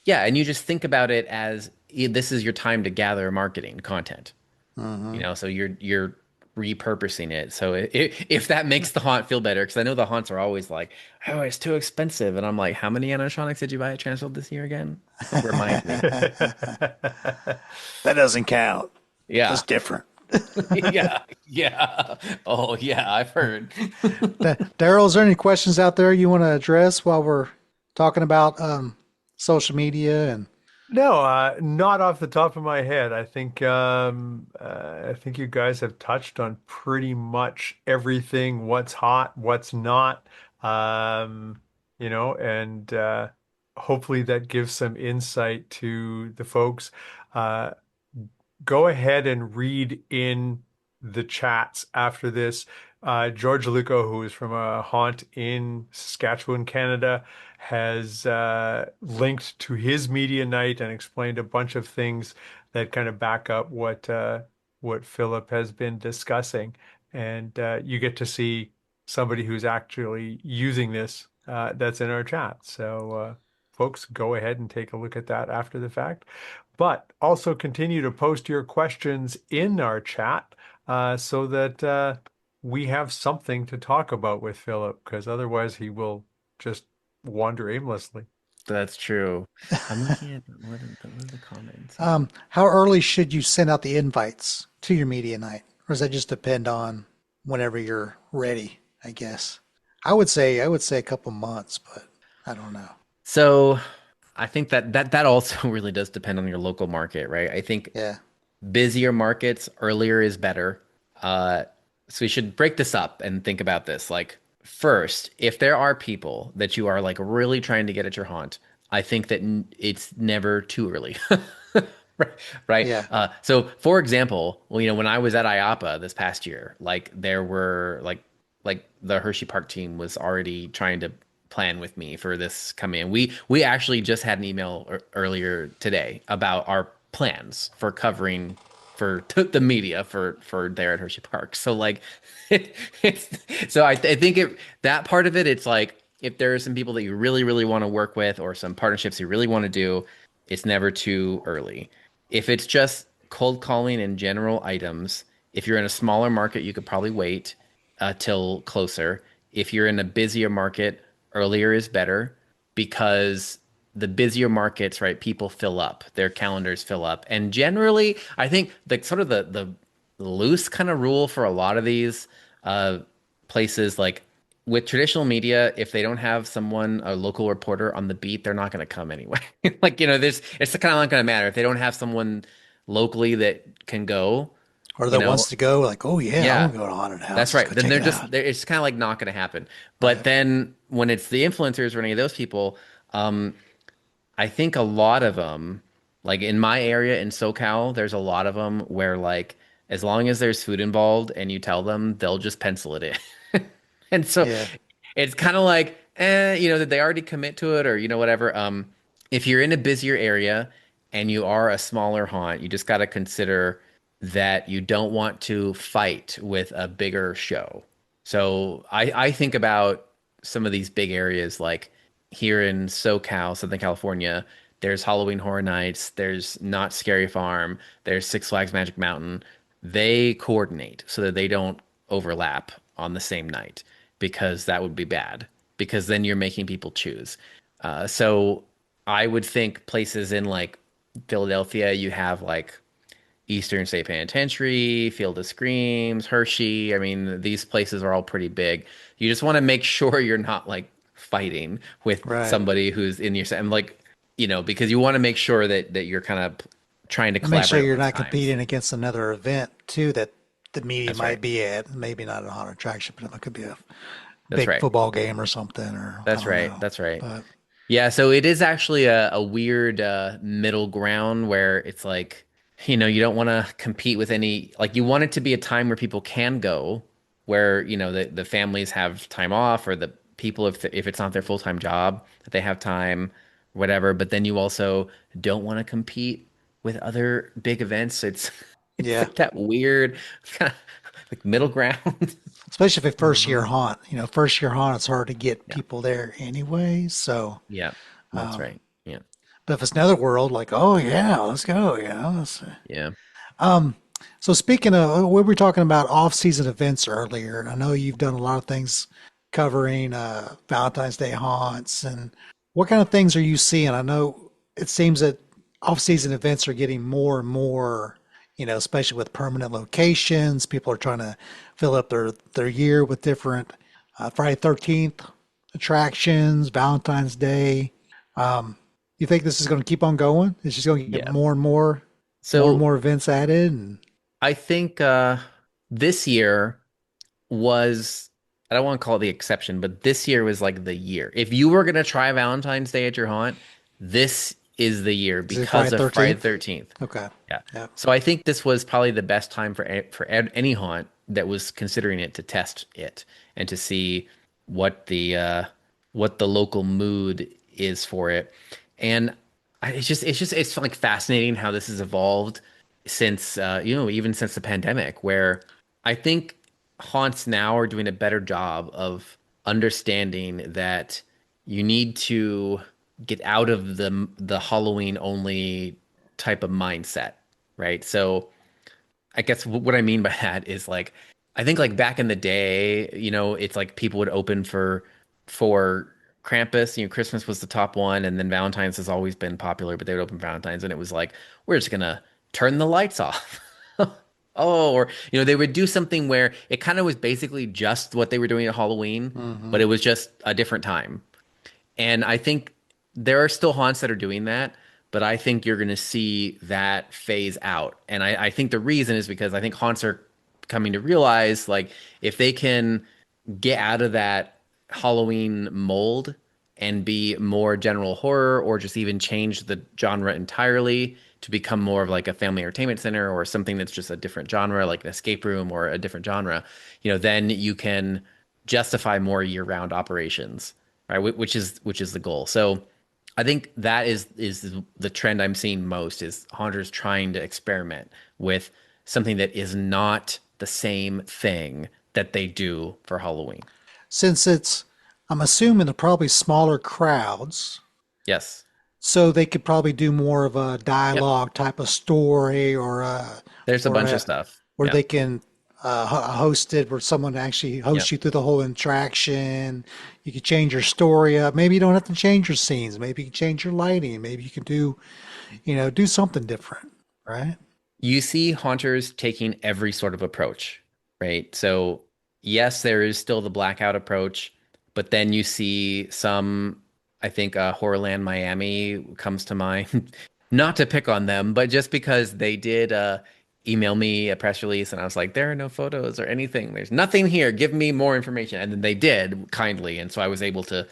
and you just think about it as this is your time to gather marketing content. So you're repurposing it. So if that makes the haunt feel better, because I know the haunts are always like, oh, it's too expensive. And I'm like, how many animatronics did you buy at Transworld this year again? Remind me. That doesn't count. Yeah. That's different. Yeah. Oh, yeah, I've heard. Daryl, is there any questions out there you want to address while we're talking about social media and No, not off the top of my head. I think you guys have touched on pretty much everything. What's hot, what's not. And hopefully that gives some insight to the folks. Go ahead and read in the chats after this. George Luco, who is from a haunt in Saskatchewan, Canada, has linked to his media night and explained a bunch of things that kind of back up what Philip has been discussing. And you get to see somebody who's actually using this that's in our chat. So folks, go ahead and take a look at that after the fact. But also continue to post your questions in our chat so that we have something to talk about with Philip, because otherwise he will just wander aimlessly. That's true. I'm looking at what are the comments. how early should you send out the invites to your media night? Or does that just depend on whenever you're ready, I guess? I would say a couple months, but I don't know. So I think that also really does depend on your local market, right? I think busier markets, earlier is better. So we should break this up and think about this. Like, first, if there are people that you are like really trying to get at your haunt, I think that it's never too early. Right. Yeah. So for example, well, when I was at IAPA this past year, like there were like the Hershey Park team was already trying to plan with me for this coming in. We actually just had an email earlier today about our plans for covering for the media for there at Hershey Park. So like it's so I think that part of it, it's like if there are some people that you really really want to work with or some partnerships you really want to do, it's never too early. If it's just cold calling and general items, if you're in a smaller market, you could probably wait till closer. If you're in a busier market, earlier is better because the busier markets, right, people fill up, their calendars fill up. And generally, I think the sort of the loose kind of rule for a lot of these uh, places, like with traditional media, if they don't have someone, a local reporter on the beat, they're not going to come anyway. Like, there's it's kind of not going to matter if they don't have someone locally that can go, Or you that know, wants to go, like, oh yeah, I yeah, want to go to haunted that's house. Let's right. go Then check they're it just out. it's kind of like not going to happen. But Right. then when it's the influencers or any of those people, um, I think a lot of them, like in my area in SoCal, there's a lot of them where like as long as there's food involved and you tell them, they'll just pencil it in. And so Yeah. it's kind of like, that they already commit to it or whatever. If you're in a busier area and you are a smaller haunt, you just got to consider that you don't want to fight with a bigger show. So I think about some of these big areas like here in SoCal, Southern California, there's Halloween Horror Nights, there's Not Scary Farm, there's Six Flags Magic Mountain. They coordinate so that they don't overlap on the same night because that would be bad because then you're making people choose. So I would think places in like Philadelphia, you have like Eastern State Penitentiary, Field of Screams, Hershey. I mean, these places are all pretty big. You just want to make sure you're not like fighting with Right. somebody who's in your and like, because you want to make sure that you're kind of trying to And make sure collaborate you're on not times. competing against another event too that the media That's right. might be at. Maybe not a haunted attraction, but it could be a That's big right. football game or something, or I That's don't right. know. That's right. But Yeah, so it is actually a weird middle ground where it's like, you don't want to compete with any, like you want it to be a time where people can go, where, the families have time off or the people, if it's not their full-time job, that they have time, whatever. But then you also don't want to compete with other big events. It's yeah, like that weird kind of like middle ground. especially if a first year Mhm. haunt. First year haunt, it's hard to get Yeah. people there anyway. So, Yeah. That's um, right. Yeah. but if it's another world, like, oh yeah, let's go. Yeah. Um, so speaking of, we were talking about off-season events earlier. I know you've done a lot of things covering Valentine's Day haunts, and what kind of things are you seeing? I know it seems that off-season events are getting more and more, especially with permanent locations. People are trying to fill up their year with different Friday 13th attractions, Valentine's Day. Um, you think this is going to keep on going? It's just going to get Yeah. more and So more events added, and I think this year was, I don't want to call it the exception, but this year was like the year. If you were going to try Valentine's Day at your haunt, this is the year is it because Friday of Friday the 13th? 13th. Okay. Yeah. Yeah. So I think this was probably the best time for any haunt that was considering it to test it and to see what the local mood is for it. And it's like fascinating how this has evolved since even since the pandemic, where I think haunts now are doing a better job of understanding that you need to get out of the Halloween only type of mindset, right? So I guess what I mean by that is like I think like back in the day, it's like people would open for Krampus, Christmas was the top one, and then Valentine's has always been popular, but they would open Valentine's and it was like, we're just gonna turn the lights off. Oh, or they would do something where it kind of was basically just what they were doing at Halloween, Hmm. but it was just a different time. And I think there are still haunts that are doing that, but I think you're going to see that phase out. And I think the reason is because I think haunts are coming to realize like if they can get out of that Halloween mold and be more general horror, or just even change the genre entirely to become more of like a family entertainment center or something that's just a different genre, like an escape room or a different genre, then you can justify more year-round operations, right? Which is the goal. So I think that is the trend I'm seeing most is haunters trying to experiment with something that is not the same thing that they do for Halloween. Since I'm assuming they're probably smaller crowds, Yes. so they could probably do more of a Yep. dialogue type of story, There's a or bunch of a, stuff. where Yeah. they can host it, where someone actually hosts Yep. you through the whole interaction. You could change your story up. Maybe you don't have to change your scenes. Maybe you can change your lighting. Maybe you can do something different, right? You see haunters taking every sort of approach, right? So, yes, there is still the blackout approach, but then you see some, I think Horrorland Miami comes to mind. Not to pick on them, but just because they did email me a press release and I was like, there are no photos or anything. There's nothing here. Give me more information. And then they did kindly. And so I was able to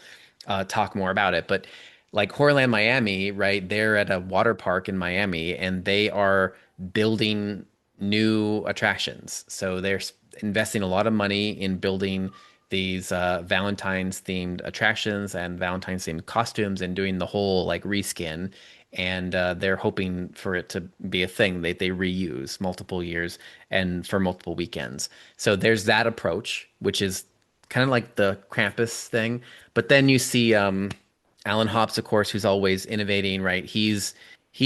talk more about it. But like Horrorland Miami, right? They're at a water park in Miami and they are building new attractions. So they're investing a lot of money in building these Valentine's themed attractions and Valentine's themed costumes and doing the whole like reskin. And they're hoping for it to be a thing that they reuse multiple years and for multiple weekends. So there's that approach, which is kind of like the Krampus thing. But then you see Alan Hobbs, of course, who's always innovating, right? He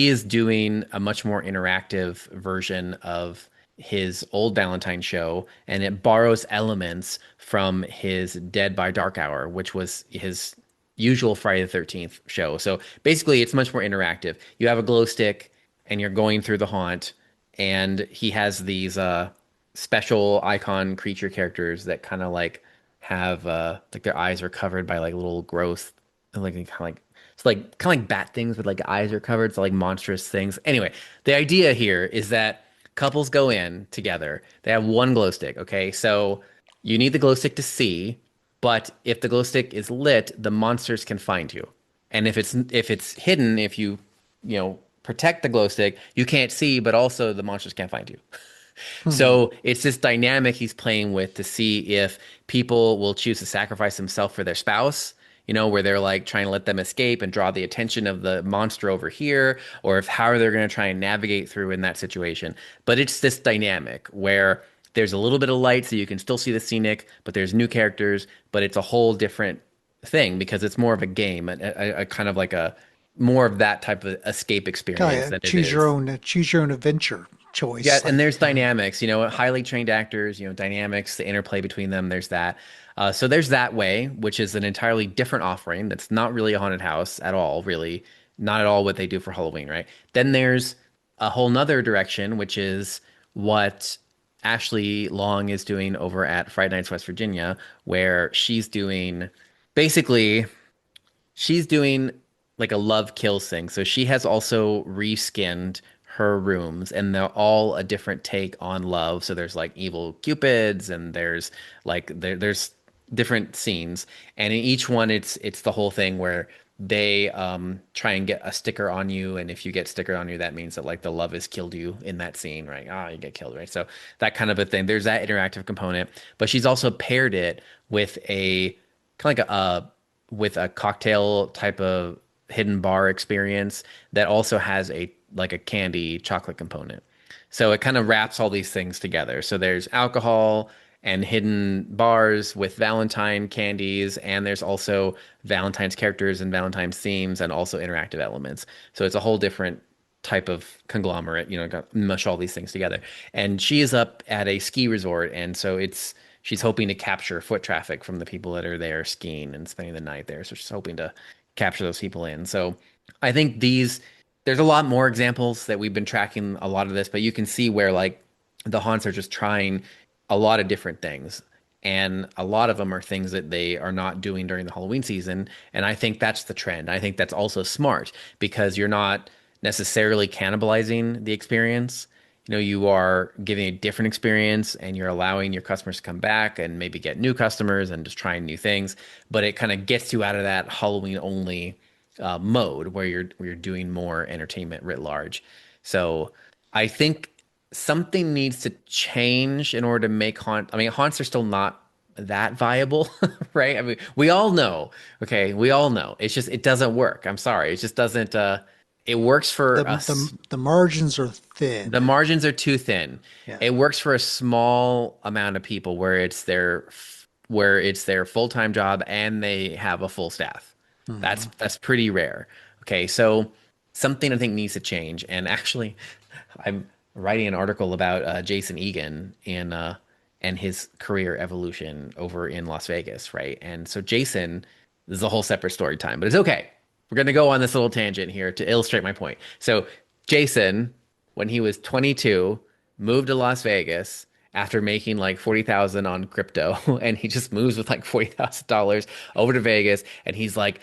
is doing a much more interactive version of his old Valentine show, and it borrows elements from his Dead by Dark Hour, which was his usual Friday the 13th show. So basically, it's much more interactive. You have a glow stick, and you're going through the haunt, and he has these special icon creature characters that kind of like have like their eyes are covered by like little growth, like kind of like it's like kind of like bat things with like eyes are covered, so like monstrous things. Anyway, the idea here is that couples go in together. They have one glow stick, okay? So you need the glow stick to see, but if the glow stick is lit, the monsters can find you. And if it's hidden, if protect the glow stick, you can't see, but also the monsters can't find you. Hmm. So it's this dynamic he's playing with to see if people will choose to sacrifice themselves for their spouse, where they're like trying to let them escape and draw the attention of the monster over here, or if how they're going to try and navigate through in that situation. But it's this dynamic where there's a little bit of light so you can still see the scenic, but there's new characters, but it's a whole different thing because it's more of a game, a kind of like a more of that type of escape Kind experience than of it is. choose your own adventure Yeah, choice. and Like, there's dynamics, highly trained actors, dynamics, the interplay between them. There's that. So there's that way, which is an entirely different offering. That's not really a haunted house at all, really. Not at all what they do for Halloween, right? Then there's a whole nother direction, which is what Ashley Long is doing over at Friday Nights West Virginia, where basically she's doing like a love kills thing. So she has also reskinned her rooms and they're all a different take on love. So there's like evil cupids and there's like there's different scenes. And in each one it's the whole thing where they try and get a sticker on you, and if you get sticker on you that means that like the love has killed you in that scene, right? You get killed, right? So that kind of a thing. There's that interactive component, but she's also paired it with a kind of like with a cocktail type of hidden bar experience that also has a like a candy chocolate component. So it kind of wraps all these things together. So there's alcohol and hidden bars with Valentine candies, and there's also Valentine's characters and Valentine's themes and also interactive elements. So it's a whole different type of conglomerate, mush all these things together. And she is up at a ski resort, and so she's hoping to capture foot traffic from the people that are there skiing and spending the night there. So she's hoping to capture those people in. So I think there's a lot more examples that we've been tracking a lot of this, but you can see where like the haunts are just trying a lot of different things. And a lot of them are things that they are not doing during the Halloween season. And I think that's the trend. I think that's also smart because you're not necessarily cannibalizing the experience. you are giving a different experience and you're allowing your customers to come back and maybe get new customers and just trying new things. But it kind of gets you out of that Halloween only mode where you're doing more entertainment writ large. So I think something needs to change in order to make haunt. I mean, haunts are still not that viable, right? I mean, we all know, okay, we all know. It's just it doesn't work. I'm sorry, it just doesn't. It works for us. The margins are thin. The margins are too thin. Yeah. It works for a small amount of people where it's their full-time job and they have a full staff. That's pretty rare. Okay, so something I think needs to change. And actually, I'm writing an article about Jason Egan and his career evolution over in Las Vegas, right? And so Jason, this is a whole separate story time, but it's okay. We're going to go on this little tangent here to illustrate my point. So Jason, when he was 22, moved to Las Vegas after making like 40,000 on crypto, and he just moves with like $40,000 over to Vegas, and he's like,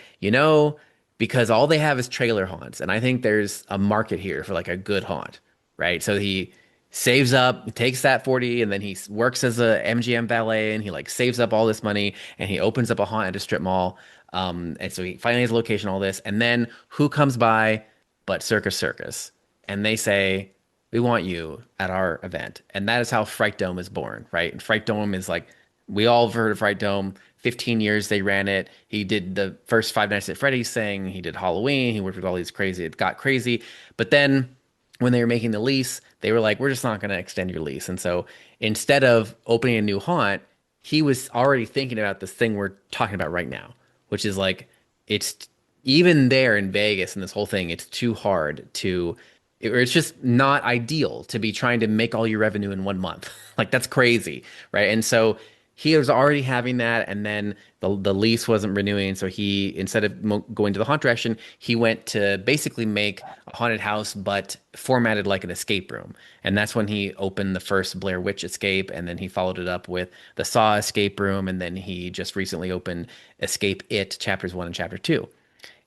because all they have is trailer haunts, and I think there's a market here for like a good haunt, right? So he saves up, takes that 40, and then he works as a MGM valet, and he like saves up all this money, and he opens up a haunt at a strip mall. And so he finally has a location, all this, and then who comes by but Circus Circus? And they say, we want you at our event. And that is how Fright Dome is born, right? And Fright Dome is like, we all have heard of Fright Dome. 15 years they ran it. He did the first Five Nights at Freddy's thing. He did Halloween. He worked with all these crazy, it got crazy. But then when they were making the lease, they were like, we're just not going to extend your lease. And so instead of opening a new haunt, he was already thinking about this thing we're talking about right now, which is like, it's even there in Vegas and this whole thing, it's too hard to, or it's just not ideal to be trying to make all your revenue in 1 month. Like that's crazy, right? And so he was already having that, and then the lease wasn't renewing. So he, instead of going to the haunt direction, he went to basically make a haunted house, but formatted like an escape room. And that's when he opened the first Blair Witch Escape, and then he followed it up with the Saw Escape Room, and then he just recently opened Escape It Chapters 1 and Chapter 2.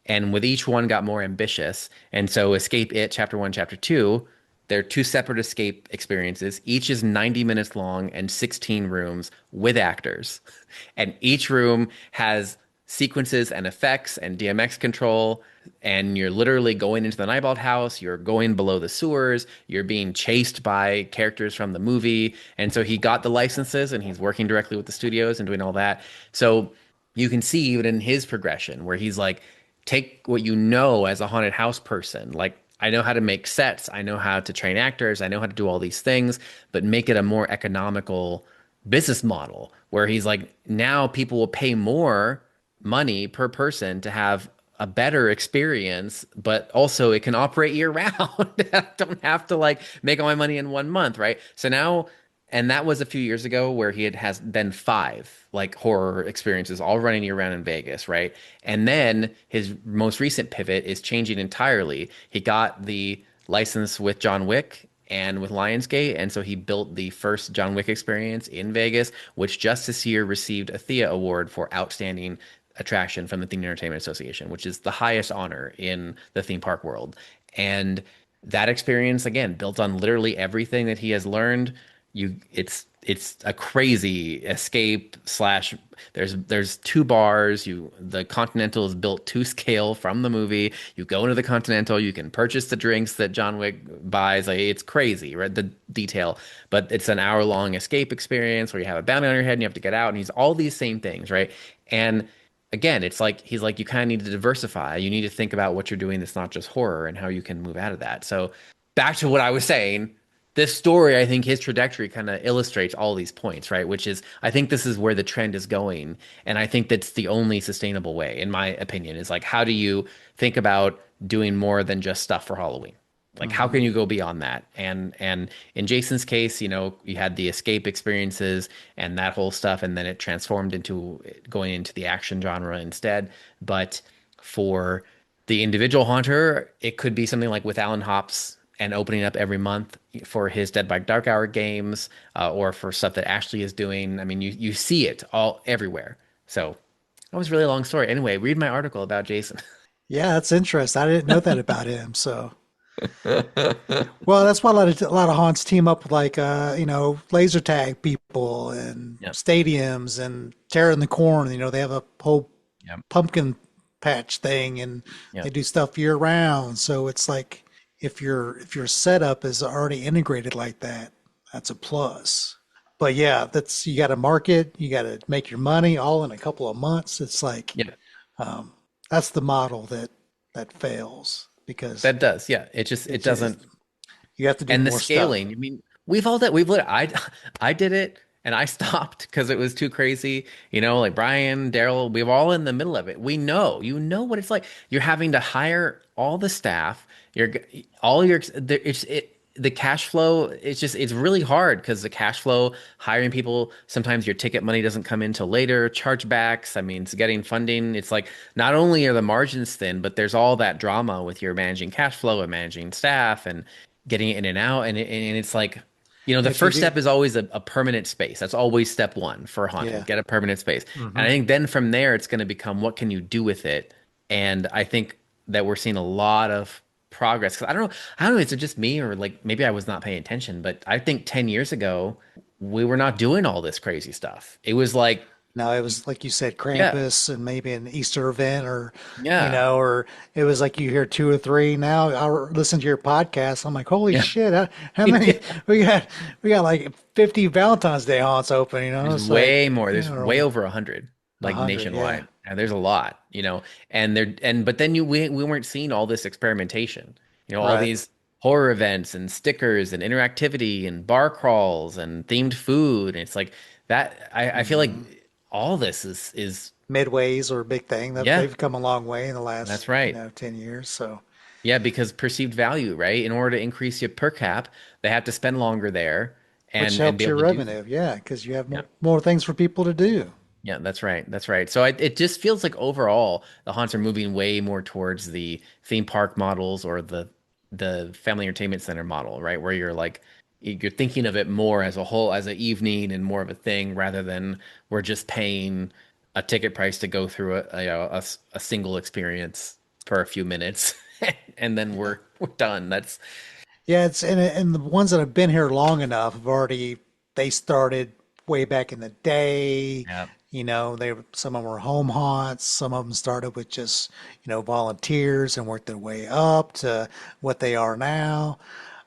And with each one got more ambitious. And so Escape It Chapter 1, Chapter 2, they're two separate escape experiences. Each is 90 minutes long and 16 rooms with actors. And each room has sequences and effects and DMX control. And you're literally going into the Nightbald house. You're going below the sewers. You're being chased by characters from the movie. And so he got the licenses and he's working directly with the studios and doing all that. So you can see even in his progression where he's like, take what you know as a haunted house person, like I know how to make sets, I know how to train actors, I know how to do all these things, but make it a more economical business model where he's like, now people will pay more money per person to have a better experience, but also it can operate year round. I don't have to like make all my money in 1 month, right? So now, and that was a few years ago where he has been 5 like horror experiences all running year round in Vegas, right? And then his most recent pivot is changing entirely. He got the license with John Wick and with Lionsgate, and so he built the first John Wick experience in Vegas, which just this year received a Thea Award for outstanding attraction from the Theme Entertainment Association, which is the highest honor in the theme park world. And that experience, again, built on literally everything that he has learned. It's a crazy escape slash there's 2 bars. The Continental is built to scale from the movie. You go into the Continental, you can purchase the drinks that John Wick buys. Like it's crazy, right? The detail. But it's an hour-long escape experience where you have a bounty on your head and you have to get out, and he's all these same things, right? And again, it's like he's like, you kind of need to diversify. You need to think about what you're doing that's not just horror and how you can move out of that. So back to what I was saying, this story, I think his trajectory kind of illustrates all these points, right? Which is, I think this is where the trend is going. And I think that's the only sustainable way, in my opinion, is like, how do you think about doing more than just stuff for Halloween? Like, how can you go beyond that? And in Jason's case, you had the escape experiences and that whole stuff, and then it transformed into going into the action genre instead. But for the individual haunter, it could be something like with Alan Hops and opening up every month for his Dead by Dark Hour games, or for stuff that Ashley is doing. I mean, you see it all everywhere. So that was a really long story. Anyway, read my article about Jason. Yeah, that's interesting. I didn't know that about him. So Well, that's why a lot of haunts team up with like laser tag people and Yep. stadiums and tear in the corn. They have a whole Yep. pumpkin patch thing and they Yep. do stuff year round. So it's like if your setup is already integrated like that, that's a plus. But yeah, that's you got to market, you got to make your money all in a couple of months. It's like Yep. um, that's the model that fails because That does. Yeah. It just it it's just, doesn't. you have to do And the more stuff. scaling, I mean, we've all that we've lit I did it and I stopped because it was too crazy. Like Brian, Daryl, we were all in the middle of it. You know what it's like. You're having to hire all the staff. You're all your the cash flow, it's really hard because the cash flow, hiring people, sometimes your ticket money doesn't come in till later, chargebacks. I mean, it's getting funding. It's like not only are the margins thin, but there's all that drama with your managing cash flow and managing staff and getting it in and out. And it's like, the If you first do, step is always a permanent space. That's always step one for a haunted. yeah. Get a permanent space. And I Hmm. think then from there, it's going to become what can you do with it? And I think that we're seeing a lot of progress. 'Cause I don't know, is it just me or like maybe I was not paying attention, but I think 10 years ago, we were not doing all this crazy stuff. It was like, No, it was like you said, yeah, Krampus and maybe an Easter event, or yeah, or it was like you hear two or three. Now I listen to your podcast. I'm like, holy yeah. shit! How many we got like 50 Valentine's Day haunts open. There's It's like way more. There's way a over 100, like hundred. Yeah, nationwide. And there's a lot, but then we weren't seeing all this experimentation, all right. these horror events and stickers and interactivity and bar crawls and themed food. And it's like that. I feel like Hmm. all this is Midways are a big thing. yeah, They've come a long way in the that's last right. 10 years. So Yeah, because perceived value, right? In order to increase your per cap, they have to spend longer there which and be helps able your to do. revenue. Yeah, because you have Yeah. more things for people to do. Yeah, that's right. That's right. So it just feels like overall the haunts are moving way more towards the theme park models or the family entertainment center model, right? Where you're thinking of it more as a whole, as an evening and more of a thing rather than we're just paying a ticket price to go through a single experience for a few minutes and then we're done. That's Yeah, and the ones that have been here long enough have already they started way back in the day. yeah, Some of them were home haunts. Some of them started with just volunteers and worked their way up to what they are now.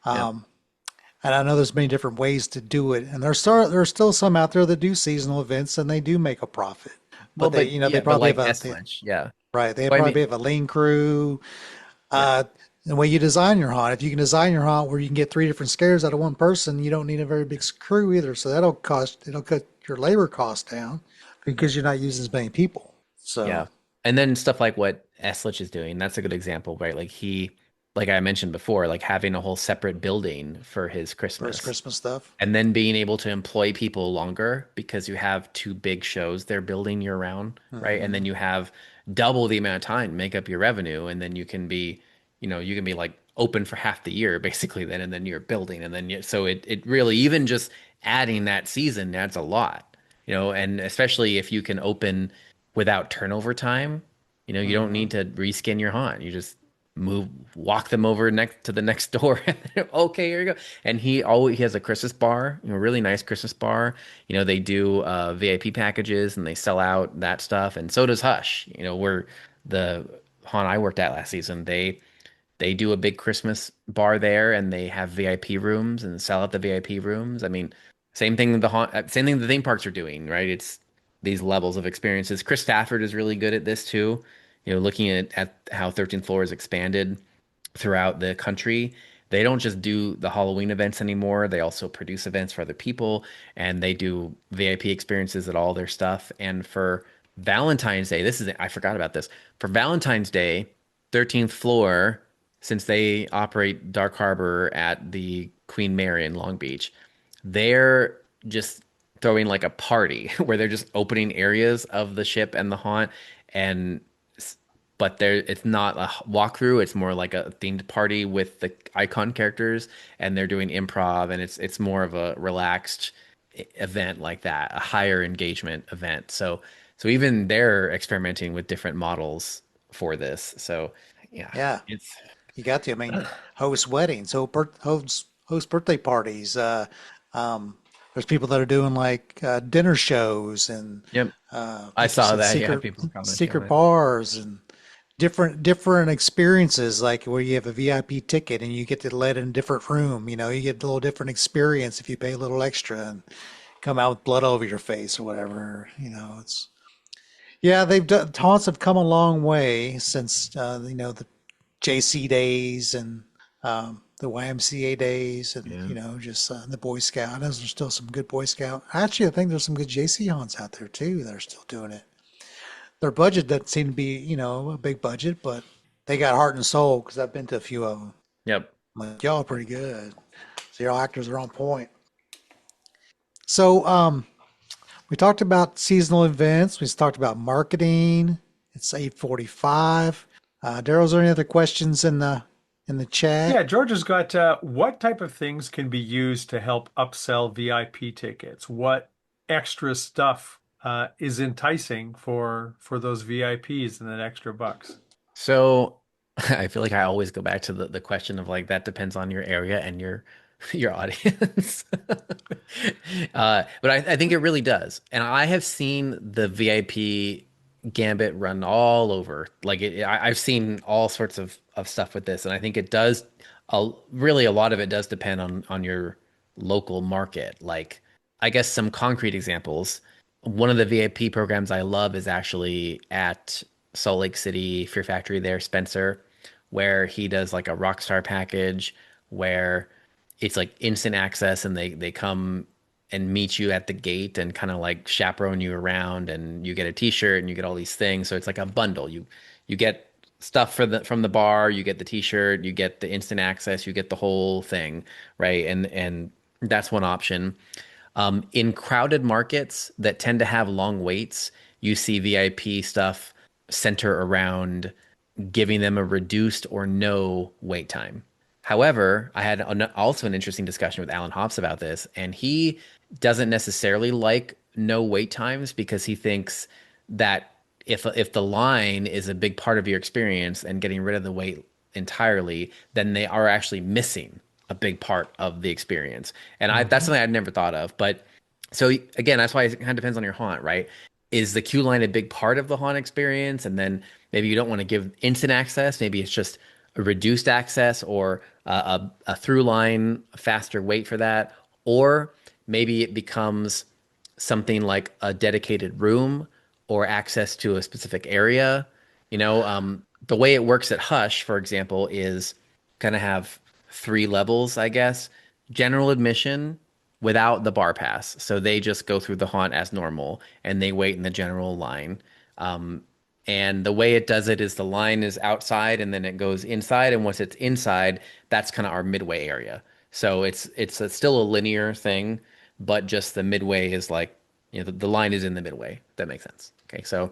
yeah. And I know there's many different ways to do it. And there's still some out there that do seasonal events and they do make a profit. Well, But they but you know they yeah, but probably like have Eslinch, yeah. right, they Well, I probably mean, have a lean crew. yeah. uh, the way you design your haunt, if you can design your haunt where you can get three different scares out of one person, you don't need a very big crew either. So it'll cut your labor cost down because you're not using as many people. So Yeah. And then stuff like what Eslich is doing, that's a good example, right? Like I mentioned before, like having a whole separate building for his for his Christmas Christmas stuff. and then being able to employ people longer because you have two big shows they're building year round, right? And then Hmm. you have double the amount of time to make up your revenue. And then you can be like open for half the year basically then, and then you're building. And then so it really, even just adding that season adds a lot, and especially if you can open without turnover time, you don't Hmm. need to reskin your haunt. You just walk them over next to the next door. Okay, here you go. And he has a Christmas bar, really nice Christmas bar. They do VIP packages and they sell out that stuff. And so does Hush. Where the haunt I worked at last season, they do a big Christmas bar there and they have VIP rooms and sell out the VIP rooms. I mean, same thing the theme parks are doing, right? It's these levels of experiences. Chris Stafford is really good at this too. Looking at how 13th Floor is expanded throughout the country. They don't just do the Halloween events anymore. They also produce events for other people and they do VIP experiences at all their stuff. And for Valentine's Day, I forgot about this. For Valentine's Day, 13th Floor, since they operate Dark Harbor at the Queen Mary in Long Beach, they're just throwing like a party where they're just opening areas of the ship and the haunt and but it's not a walkthrough, it's more like a themed party with the icon characters and they're doing improv and it's more of a relaxed event like that, a higher engagement event. So even they're experimenting with different models for this. So yeah, Yeah. it's You got to. I mean, host weddings, host birthday parties. There's people that are doing like dinner shows and Yep. I like you saw said, that. Yeah, people commenting on secret it. bars and different experiences. Like where you have a VIP ticket and you get to let in a different room. You know, you get a little different experience if you pay a little extra and come out with blood over your face or whatever. You know, it's yeah. They've done taunts have come a long way since the JC days and the YMCA days and Yeah. just the Boy Scout. I know there's still some good Boy Scout. Actually, I think there's some good JC haunts out there too that are still doing it. Their budget doesn't seem to be a big budget, but they got heart and soul because I've been to a few of them. Yep. I'm like, y'all are pretty good. So y'all actors are on point. So we talked about seasonal events. We talked about marketing. It's 8:45. Daryl, is there any other questions in the chat? Yeah, George has got what type of things can be used to help upsell VIP tickets? What extra stuff is enticing for those VIPs and that extra bucks? So I feel like I always go back to the question of like that depends on your area and your audience. But I think it really does. And I have seen the VIP gambit run all over. Like I've seen all sorts of stuff with this, and I think it does. Really, a lot of it does depend on your local market. Like I guess some concrete examples. One of the VIP programs I love is actually at Salt Lake City Fear Factory there, Spencer, where he does like a Rockstar package where it's like instant access and they come and meet you at the gate and kind of like chaperone you around and you get a t-shirt and you get all these things. So it's like a bundle. You get stuff from the bar, you get the t-shirt, you get the instant access, you get the whole thing, right? And that's one option. In crowded markets that tend to have long waits, you see VIP stuff center around giving them a reduced or no wait time. However, I had also an interesting discussion with Alan Hops about this, and he doesn't necessarily like no wait times because he thinks that if the line is a big part of your experience and getting rid of the wait entirely, then they are actually missing a big part of the experience. And that's something I'd never thought of. But so again, that's why it kind of depends on your haunt, right? Is the queue line a big part of the haunt experience? And then maybe you don't want to give instant access. Maybe it's just a reduced access or a through line, a faster wait for that. Or maybe it becomes something like a dedicated room or access to a specific area. The way it works at Hush, for example, is kind of have three levels, I guess. General admission without the bar pass. So they just go through the haunt as normal and they wait in the general line. And the way it does it is the line is outside and then it goes inside. And once it's inside, that's kind of our midway area. So still a linear thing, but just the midway is like, the line is in the midway. If that makes sense. Okay. So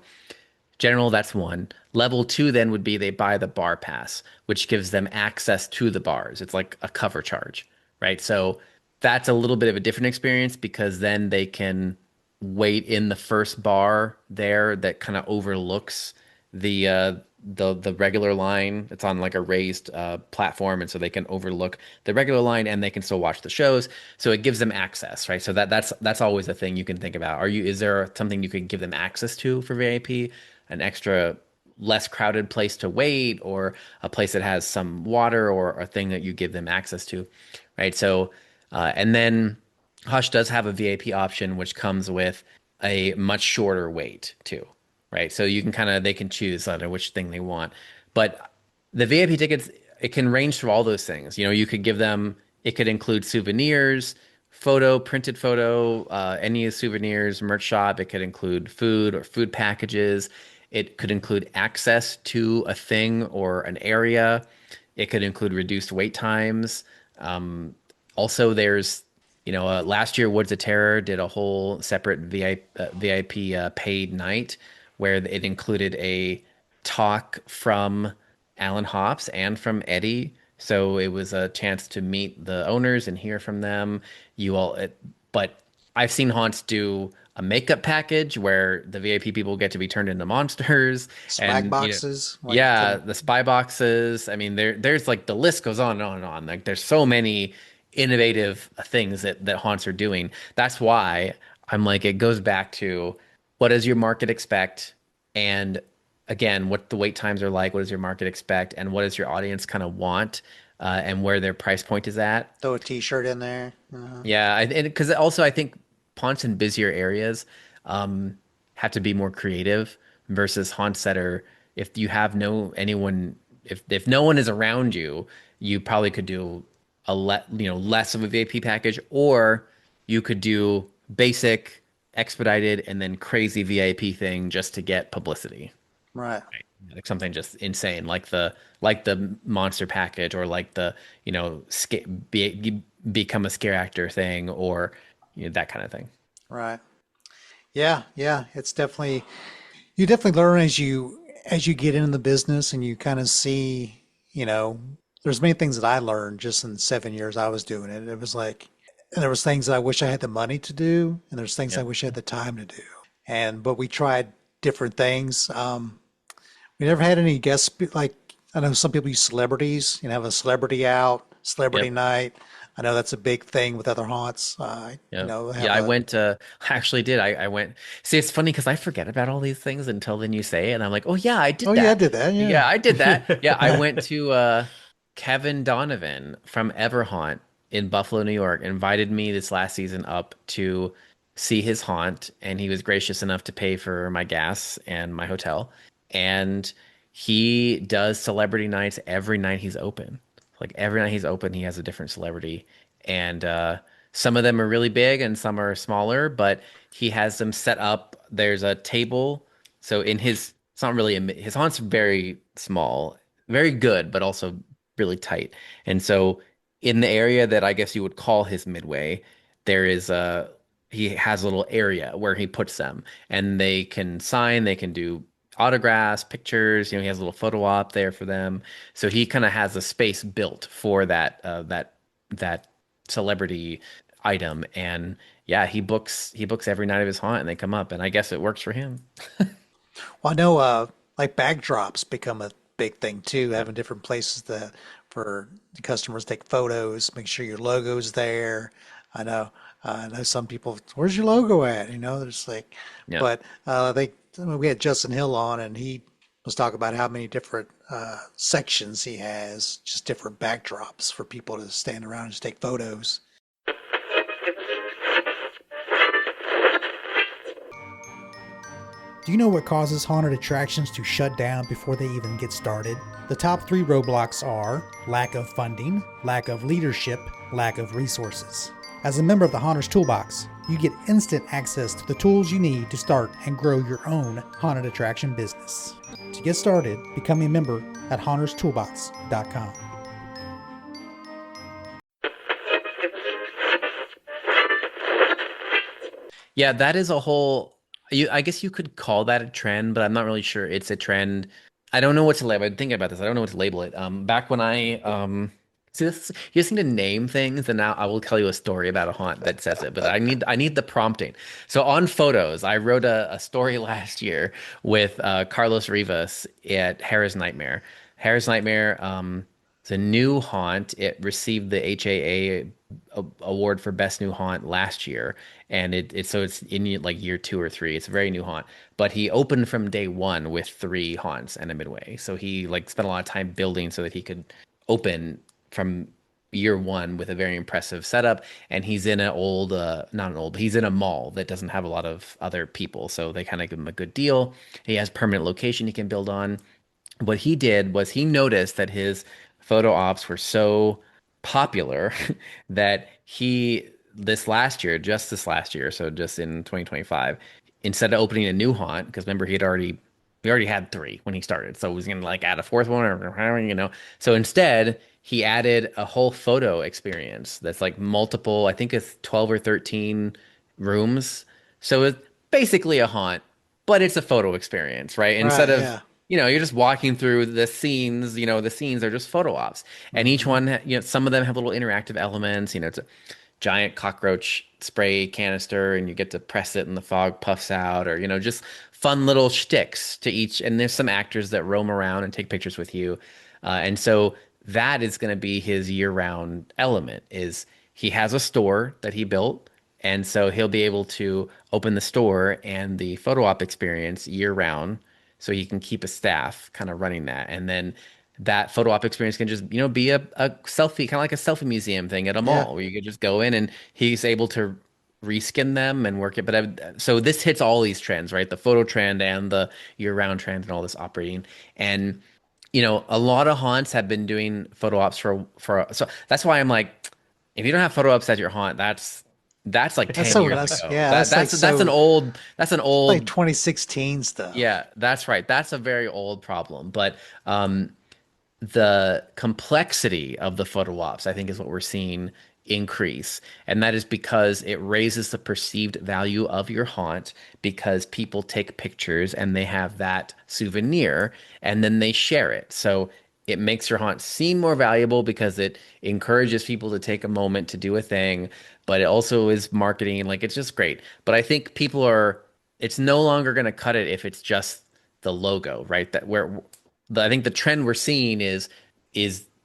general, that's one. Level two then would be they buy the bar pass, which gives them access to the bars. It's like a cover charge, right? So that's a little bit of a different experience because then they can wait in the first bar there that kind of overlooks the regular line. It's on like a raised platform, and so they can overlook the regular line and they can still watch the shows. So it gives them access, right? So that's always a thing you can think about. Is there something you can give them access to for VIP? An extra less crowded place to wait, or a place that has some water, or a thing that you give them access to, right? So and then Hush does have a VIP option, which comes with a much shorter wait too, right? So they can choose which thing they want. But the VIP tickets, it can range through all those things. You could give them, it could include souvenirs, printed photo, any souvenirs, merch shop. It could include food or food packages. It could include access to a thing or an area. It could include reduced wait times. Also, there's, last year Woods of Terror did a whole separate VIP paid night where it included a talk from Alan Hops and from Eddie. So it was a chance to meet the owners and hear from them. But I've seen haunts do a makeup package where the VIP people get to be turned into monsters, Swag and boxes, like yeah, the spy boxes. I mean, there's like the list goes on and on and on. Like there's so many innovative things that haunts are doing. That's why I'm like, it goes back to what does your market expect, and again, what the wait times are like. What does your market expect, and what does your audience kind of want, and where their price point is at. throw a T-shirt in there. Yeah, and because also I think haunts in busier areas have to be more creative versus haunts that are if you have no anyone if no one is around you, you probably could do less of a VIP package, or you could do basic, expedited, and then crazy VIP thing just to get publicity. Right. Like something just insane, like the monster package, or like the become a scare actor thing, or that kind of thing. Right. Yeah, yeah. It's definitely you definitely learn as you get into the business and you kind of see, there's many things that I learned just in the 7 years I was doing it. It was like, and there was things that I wish I had the money to do, and there's things I Yep. wish I had the time to do. But we tried different things. We never had any guests like I know some people use celebrities, have a celebrity out, celebrity Yep. night. I know that's a big thing with other haunts. Yep. Have Yeah, I a went I actually did. I went. See, it's funny because I forget about all these things until then you say it, and I'm like, oh yeah, I oh did yeah, I that. did that. Yeah. Yeah, I did that. Yeah, I went to Kevin Donovan from Everhaunt in Buffalo, New York, invited me this last season up to see his haunt, and he was gracious enough to pay for my gas and my hotel. And he does celebrity nights every night he's open. Like every night he's open, he has a different celebrity. And some of them are really big and some are smaller, but he has them set up. There's a table. So in it's not really his haunt's very small, very good, but also really tight. And so in the area that I guess you would call his midway, there is he has a little area where he puts them, and they can sign, they can do autographs, pictures. He has a little photo op there for them. So he kind of has a space built for that celebrity item. And yeah, he books every night of his haunt, and they come up, and I guess it works for him. Well, I know like backdrops become a big thing too, having different places that for the customers to take photos, make sure your logo's there. I know, I know some people, where's your logo at? There's like, Yeah. but we had Justin Hill on, and he was talking about how many different sections he has, just different backdrops for people to stand around and just take photos. Do you know what causes haunted attractions to shut down before they even get started? The top 3 roadblocks are lack of funding, lack of leadership, lack of resources. As a member of the Haunters Toolbox, you get instant access to the tools you need to start and grow your own haunted attraction business. To get started, become a member at haunterstoolbox.com. Yeah, that is a whole. I guess you could call that a trend, but I'm not really sure it's a trend. I don't know what to label. I'm thinking about this. I don't know what to label it. Back when I see this, you just need to name things, and now I will tell you a story about a haunt that says it. But I need the prompting. So on photos, I wrote a story last year with Carlos Rivas at Harris Nightmare. Harris Nightmare. It's a new haunt. It received the HAA award for best new haunt last year, and it's in like year 2 or 3. It's a very new haunt, but he opened from day one with 3 haunts and a midway. So he like spent a lot of time building so that he could open from year 1 with a very impressive setup. And he's in an old, not an old, but he's in a mall that doesn't have a lot of other people, so they kind of give him a good deal. He has permanent location he can build on. What he did was he noticed that his photo ops were so popular that this last year, so just in 2025, instead of opening a new haunt, because remember he already had 3 when he started, so he was gonna like add a 4th one or. So instead, he added a whole photo experience that's like multiple, I think it's 12 or 13 rooms. So it's basically a haunt, but it's a photo experience, right? Instead Right, of yeah. you're just walking through the scenes. The scenes are just photo ops, and each Hmm. one, some of them have little interactive elements. giant cockroach spray canister and you get to press it and the fog puffs out, or just fun little shticks to each. And there's some actors that roam around and take pictures with you. And so that is going to be his year-round element is he has a store that he built, and so he'll be able to open the store and the photo op experience year round, so he can keep a staff kind of running that. And then that photo op experience can just, be a selfie, kind of like a selfie museum thing at a Yeah. mall where you could just go in and he's able to reskin them and work it. But so this hits all these trends, right? The photo trend and the year-round trend and all this operating. And a lot of haunts have been doing photo ops so that's why I'm like, if you don't have photo ops at your haunt, that's like That's 10 so years that's ago. yeah, That that's like that's an so like old 2016 stuff. yeah, that's right. That's a very old problem. But the complexity of the photo ops, I think, is what we're seeing increase. And that is because it raises the perceived value of your haunt because people take pictures and they have that souvenir and then they share it. So it makes your haunt seem more valuable because it encourages people to take a moment to do a thing, but it also is marketing. Like it's just great. But I think it's no longer going to cut it if it's just the logo, right? I think the trend we're seeing is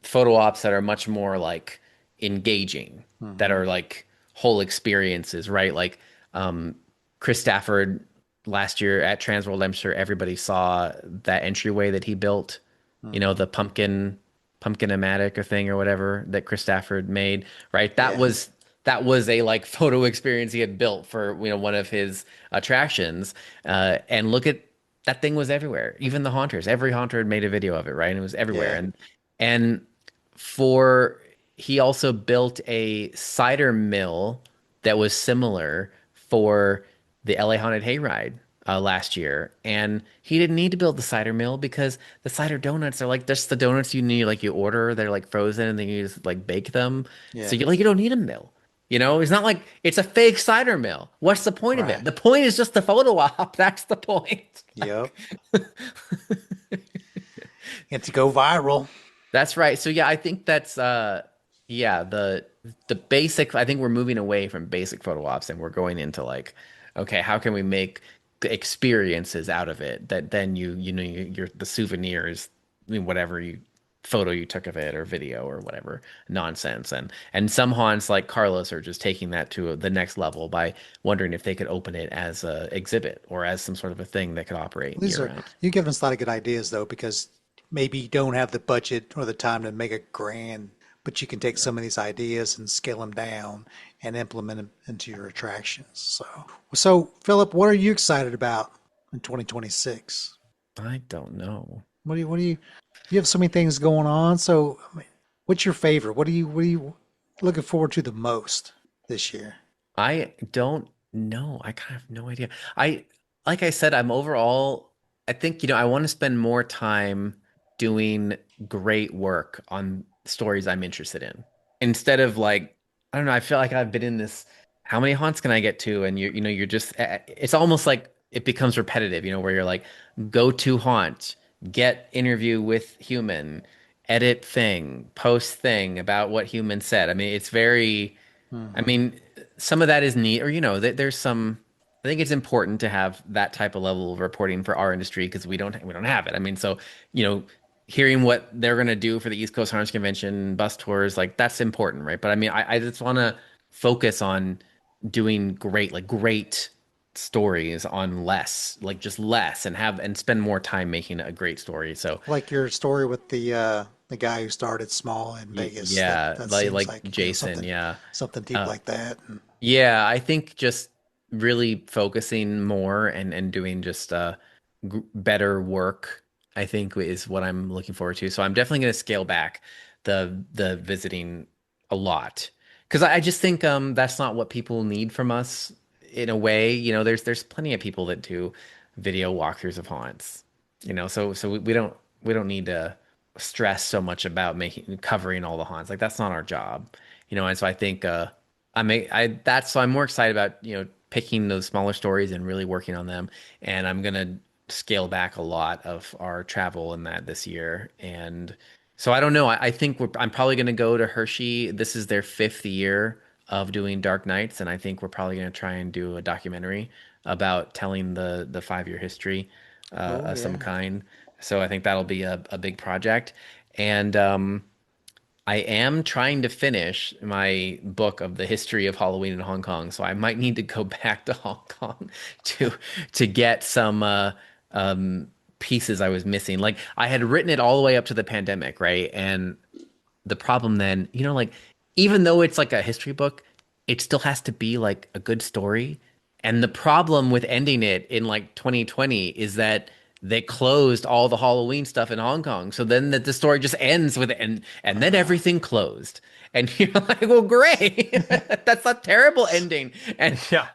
photo ops that are much more like engaging, that Hmm. are like whole experiences, right? Like um, Chris Stafford last year at Transworld, I'm sure everybody saw that entryway that he built, Hmm. the pumpkin-o-matic or thing or whatever that Chris Stafford made, right? That Yeah. was that was a like photo experience he had built for one of his attractions. And look at that thing was everywhere. Even the haunters, every haunter had made a video of it, right? And it was everywhere. Yeah. And for he also built a cider mill that was similar for the LA Haunted Hayride last year. And he didn't need to build the cider mill because the cider donuts are like just the donuts you need, like you order, they're like frozen and then you just like bake them. So Yeah. you don't need a mill. It's not like it's a fake cider mill. What's the point of it? Right. The point is just the photo op. That's the point. Yep. And to go viral. That's right. So yeah, I think that's yeah, the basic, I think we're moving away from basic photo ops and we're going into like, okay, how can we make the experiences out of it that then you're the souvenirs, I mean, whatever you photo you took of it or video or whatever nonsense. And some haunts like Carlos are just taking that to the next level by wondering if they could open it as a exhibit or as some sort of a thing that could operate These year are round. you're giving us a lot of good ideas though, because maybe you don't have the budget or the time to make a grand, but you can take some of these ideas and scale them down and implement them into your attractions. So Philip, what are you excited about in 2026? I don't know. You have so many things going on. So, I mean, what's your favorite? What are you looking forward to the most this year? I don't know. I kind of have no idea. Like I said, I think, I want to spend more time doing great work on stories I'm interested in. Instead of like, I don't know, I feel like I've been in this, how many haunts can I get to? And you're just, it's almost like it becomes repetitive, where you're like, go to haunt, get interview with human, edit thing, post thing about what human said. I mean, it's very, I Hmm. mean, some of that is neat, or there's some. I think it's important to have that type of level of reporting for our industry because we don't have it. I mean, so you know, hearing what they're gonna do for the East Coast Harness Convention, bus tours, like that's important, right? But I mean, I just want to focus on doing great stories on less, like just less, and spend more time making a great story. So Like your story with the guy who started small in Vegas. That yeah, that like seems like like Jason, something yeah. something deep Uh, like that. And Yeah, I think just really focusing more and doing just better work, I think is what I'm looking forward to. So I'm definitely going to scale back the visiting a lot because I just think that's not what people need from us in a way. There's plenty of people that do video walkthroughs of haunts. So we don't need to stress so much about making covering all the haunts. Like that's not our job. And so I think I'm more excited about, picking those smaller stories and really working on them. And I'm gonna scale back a lot of our travel in that this year. And so I don't know. I think I'm probably gonna go to Hershey. This is their fifth year of doing Dark Nights, and I think we're probably going to try and do a documentary about telling the 5 year history Oh of some yeah. kind. So I think that'll be a big project. And I am trying to finish my book of the history of Halloween in Hong Kong, so I might need to go back to Hong Kong to to get some um, pieces I was missing. Like I had written it all the way up to the pandemic, right? And the problem then, like even though it's like a history book, it still has to be like a good story. And the problem with ending it in like 2020 is that they closed all the Halloween stuff in Hong Kong. So then the story just ends with and then everything closed. And you're like, well, great. That's a terrible ending. And Yeah.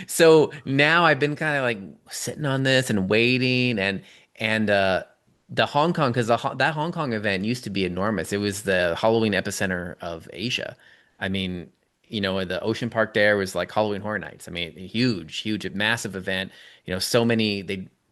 so now I've been kind of like sitting on this and waiting and the Hong Kong because that Hong Kong event used to be enormous. It was the Halloween epicenter of Asia. I mean, the Ocean Park there was like Halloween Horror Nights. I mean, huge, huge, massive event. So many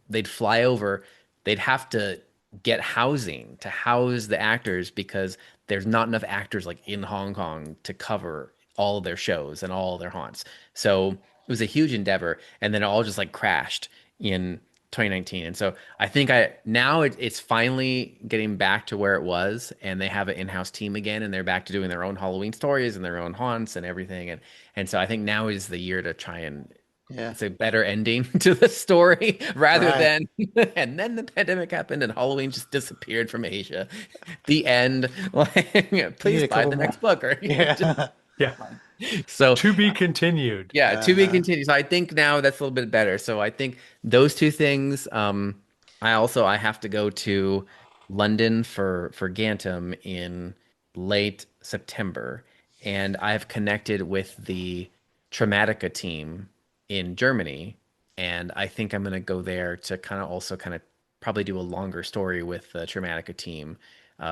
they'd fly over. They'd have to get housing to house the actors because there's not enough actors like in Hong Kong to cover all of their shows and all of their haunts. So it was a huge endeavor, and then it all just like crashed in 2019. And so I think it's finally getting back to where it was, and they have an in-house team again, and they're back to doing their own Halloween stories and their own haunts and everything. And so I think now is the year to try and Yeah. it's a better ending to the story rather Right. than and then the pandemic happened and Halloween just disappeared from Asia. The end. Like, You need please a buy couple the more. next book or Yeah. Yeah. so To be continued. yeah, to be Uh-huh. continued. So I think now that's a little bit better. So I think those two things. I have to go to London for Gantom in late September, and I've connected with the Traumatica team in Germany, and I think I'm gonna go there to kind of probably do a longer story with the Traumatica team,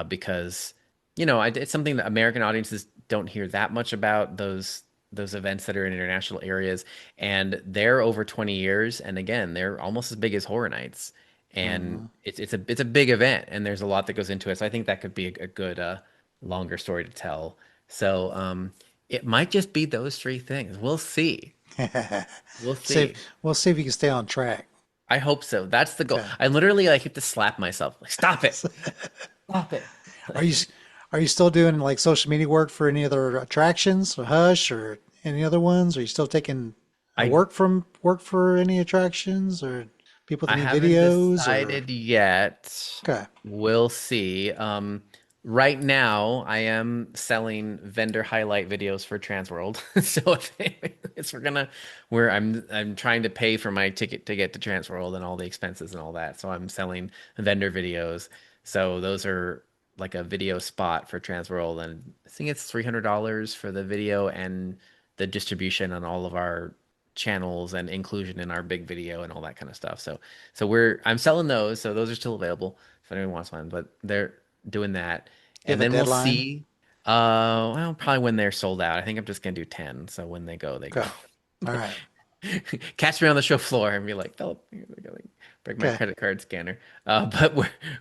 because it's something that American audiences don't hear that much about those events that are in international areas, and they're over 20 years, and again, they're almost as big as Horror Nights, and Mhm. it's a big event, and there's a lot that goes into it. So I think that could be a good longer story to tell. So it might just be those three things. We'll see. We'll See, see. we'll see if you can stay on track. I hope so. That's the goal. Okay. I literally like have to slap myself. Like, stop it. Stop it. Are you are you still doing like social media work for any other attractions, or Hush, or any other ones? Are you still taking I work for any attractions or people that I need haven't videos or decided yet. okay. We'll see. Right now, I am selling vendor highlight videos for Transworld. So if we're gonna, where I'm trying to pay for my ticket to get to Transworld and all the expenses and all that. So I'm selling vendor videos. So those are like a video spot for Transworld, and I think it's $300 for the video and the distribution on all of our channels and inclusion in our big video and all that kind of stuff. So I'm selling those, so those are still available if anyone wants one, but they're doing that. You have And a then we'll deadline? see. Well, probably when they're sold out. I think I'm just gonna do 10. So when they go, they go. Okay. All right. Catch me on the show floor and be like, Philip, you're gonna break my Okay. credit card scanner. But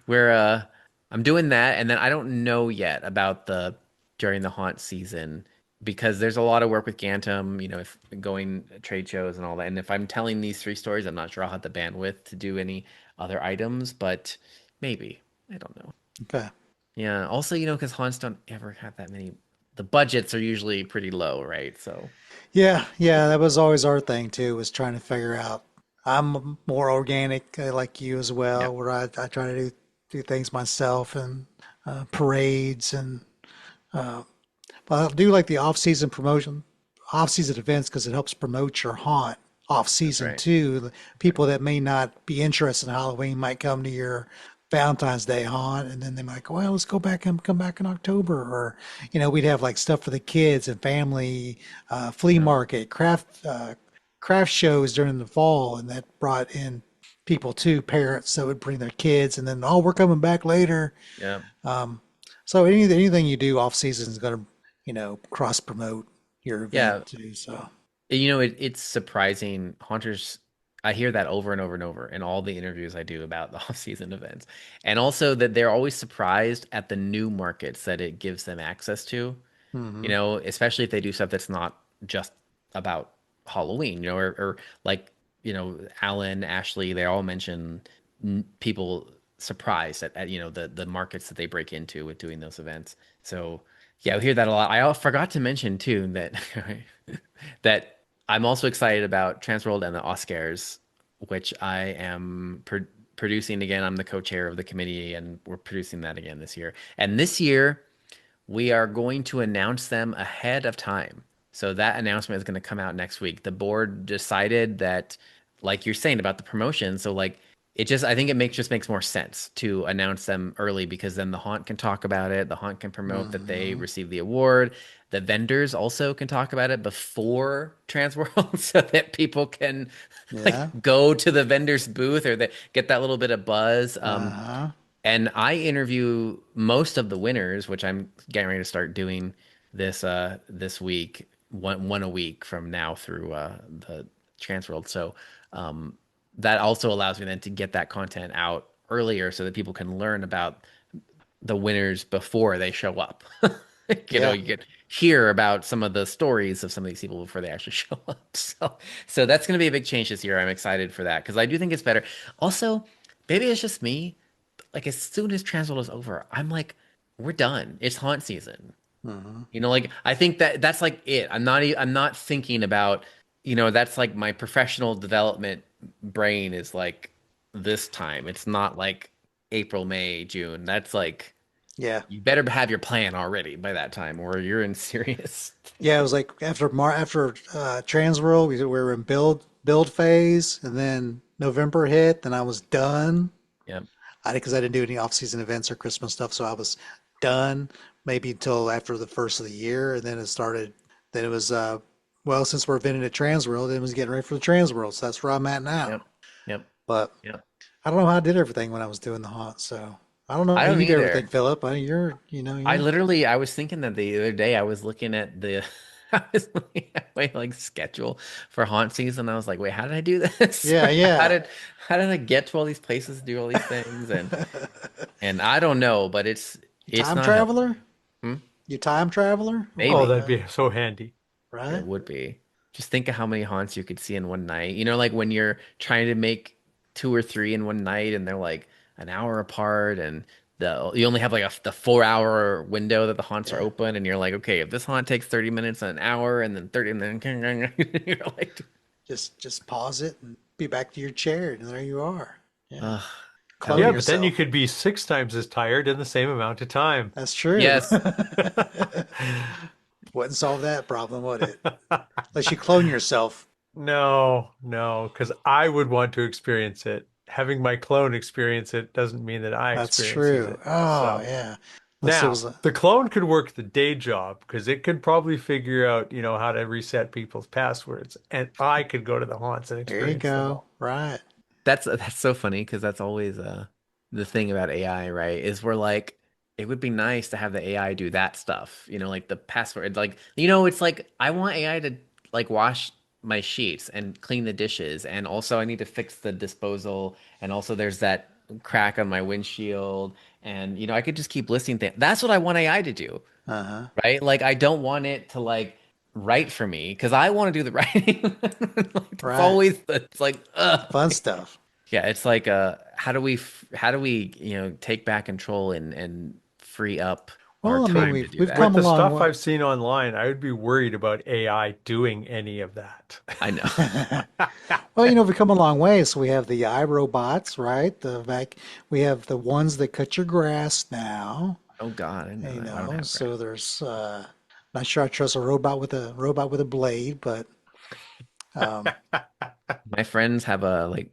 we're I'm doing that, and then I don't know yet about the during the haunt season because there's a lot of work with Gantom, if going trade shows and all that. And if I'm telling these three stories, I'm not sure I'll have the bandwidth to do any other items, but maybe. I don't know. Okay. Yeah. Also, because haunts don't ever have that many. The budgets are usually pretty low, right? So, Yeah, yeah, that was always our thing too, was trying to figure out. I'm more organic, like you as yeah. well, where I try to do things myself and parades and but I do like the off-season promotion, off-season events because it helps promote your haunt That's off-season right. too. The people that may not be interested in Halloween might come to your Valentine's Day haunt, and then they might go, well, let's go back and come back in October. Or, we'd have like stuff for the kids and family, flea Yeah. market, craft shows during the fall, and that brought in people too, parents that would bring their kids, and then, oh, we're coming back later. Yeah. So anything you do off season is going to, cross promote your Yeah. event too. So It's surprising. Haunters, I hear that over and over and over in all the interviews I do about the off-season events. And also that they're always surprised at the new markets that it gives them access to. you know, especially if they do stuff that's not just about Halloween, you know, or like, you know, Alan, Ashley, they all mention people surprised at, you know, the markets that they break into with doing those events. So yeah, we hear that a lot. Forgot to mention too that that I'm also excited about Transworld and the Oscars, which I am producing again. I'm the co-chair of the committee, and we're producing that again this year. And this year, we are going to announce them ahead of time. So that announcement is going to come out next week. The board decided that, like you're saying about the promotion, so like it just, I think it makes more sense to announce them early, because then the haunt can talk about it. The haunt can promote that they received the award. The vendors also can talk about it before Transworld so that people can Yeah. like go to the vendor's booth, or get that little bit of buzz. Uh-huh. And I interview most of the winners, which I'm getting ready to start doing this week, one a week from now through the Transworld. So that also allows me then to get that content out earlier so that people can learn about the winners before they show up. You know, Yeah. you get hear about some of the stories of some of these people before they actually show up. So that's going to be a big change this year. I'm excited for that because I do think it's better. Also, maybe it's just me. Like as soon as Transworld is over, I'm like, we're done. It's haunt season. You know, like I think that's like it. I'm not thinking about, you know, that's like my professional development brain is like this time. It's not like April, May, June. That's like Yeah. you better have your plan already by that time, or you're in serious. Yeah, it was like after Transworld, we were in build phase, and then November hit, then I was done. Yep. Because I didn't do any off-season events or Christmas stuff, so I was done maybe until after the first of the year, and then it started. Then it was well, since we're vending at Transworld, it was getting ready for the Transworld, so that's where I'm at now. Yep. Yep. But Yep. I don't know how I did everything when I was doing the haunt, so I don't know I how don't you did everything, either. Philip. I was thinking that the other day I was looking at I was looking at my like schedule for haunt season. I was like, wait, how did I do this? Yeah, How yeah. did I get to all these places, do all these things? And I don't know, but You it's time not helpful. traveler? Hmm? You time traveler? Oh, Maybe that'd be so handy. Right? it would be. Just think of how many haunts you could see in one night. You know, like when you're trying to make two or three in one night and they're like an hour apart and you only have like the 4 hour window that the haunts are Yeah. open and you're like, okay, if this haunt takes 30 minutes an hour and then 30 and then you're like, Just pause it and be back to your chair, and there you are. Yeah. ugh, Clone Yeah, hell but then you yourself. could be 6 times as tired in the same amount of time. That's true. yes. Wouldn't solve that problem, would it? Unless you clone yourself. No, because I would want to experience it. Having my clone experience it doesn't mean that I That's experiences true. it. Oh, So yeah. Unless it now was the clone could work the day job because it could probably figure out, how to reset people's passwords, and I could go to the haunts and there you experience them go. all. Right. That's so funny because that's always the thing about AI, right? Is we're like, it would be nice to have the AI do that stuff, you know, like the password, like you know, it's like I want AI to like wash my sheets and clean the dishes, and also I need to fix the disposal, and also there's that crack on my windshield, and you know, I could just keep listing things. That's what I want AI to do, Uh-huh. right? Like I don't want it to like write for me because I want to do the writing. Like, it's Right. always it's like ugh. Fun stuff. Yeah, it's like how do we, you know, take back control and free up our Well, I mean, time to we've do we've that? come With a the long stuff way. I've seen online, I would be worried about AI doing any of that. I know. Well, we've come a long way. So we have the iRobots, right? We have the ones that cut your grass now. Oh God, I know that. I don't have grass. So there's not sure I trust a robot with a blade, but um, My friends have a like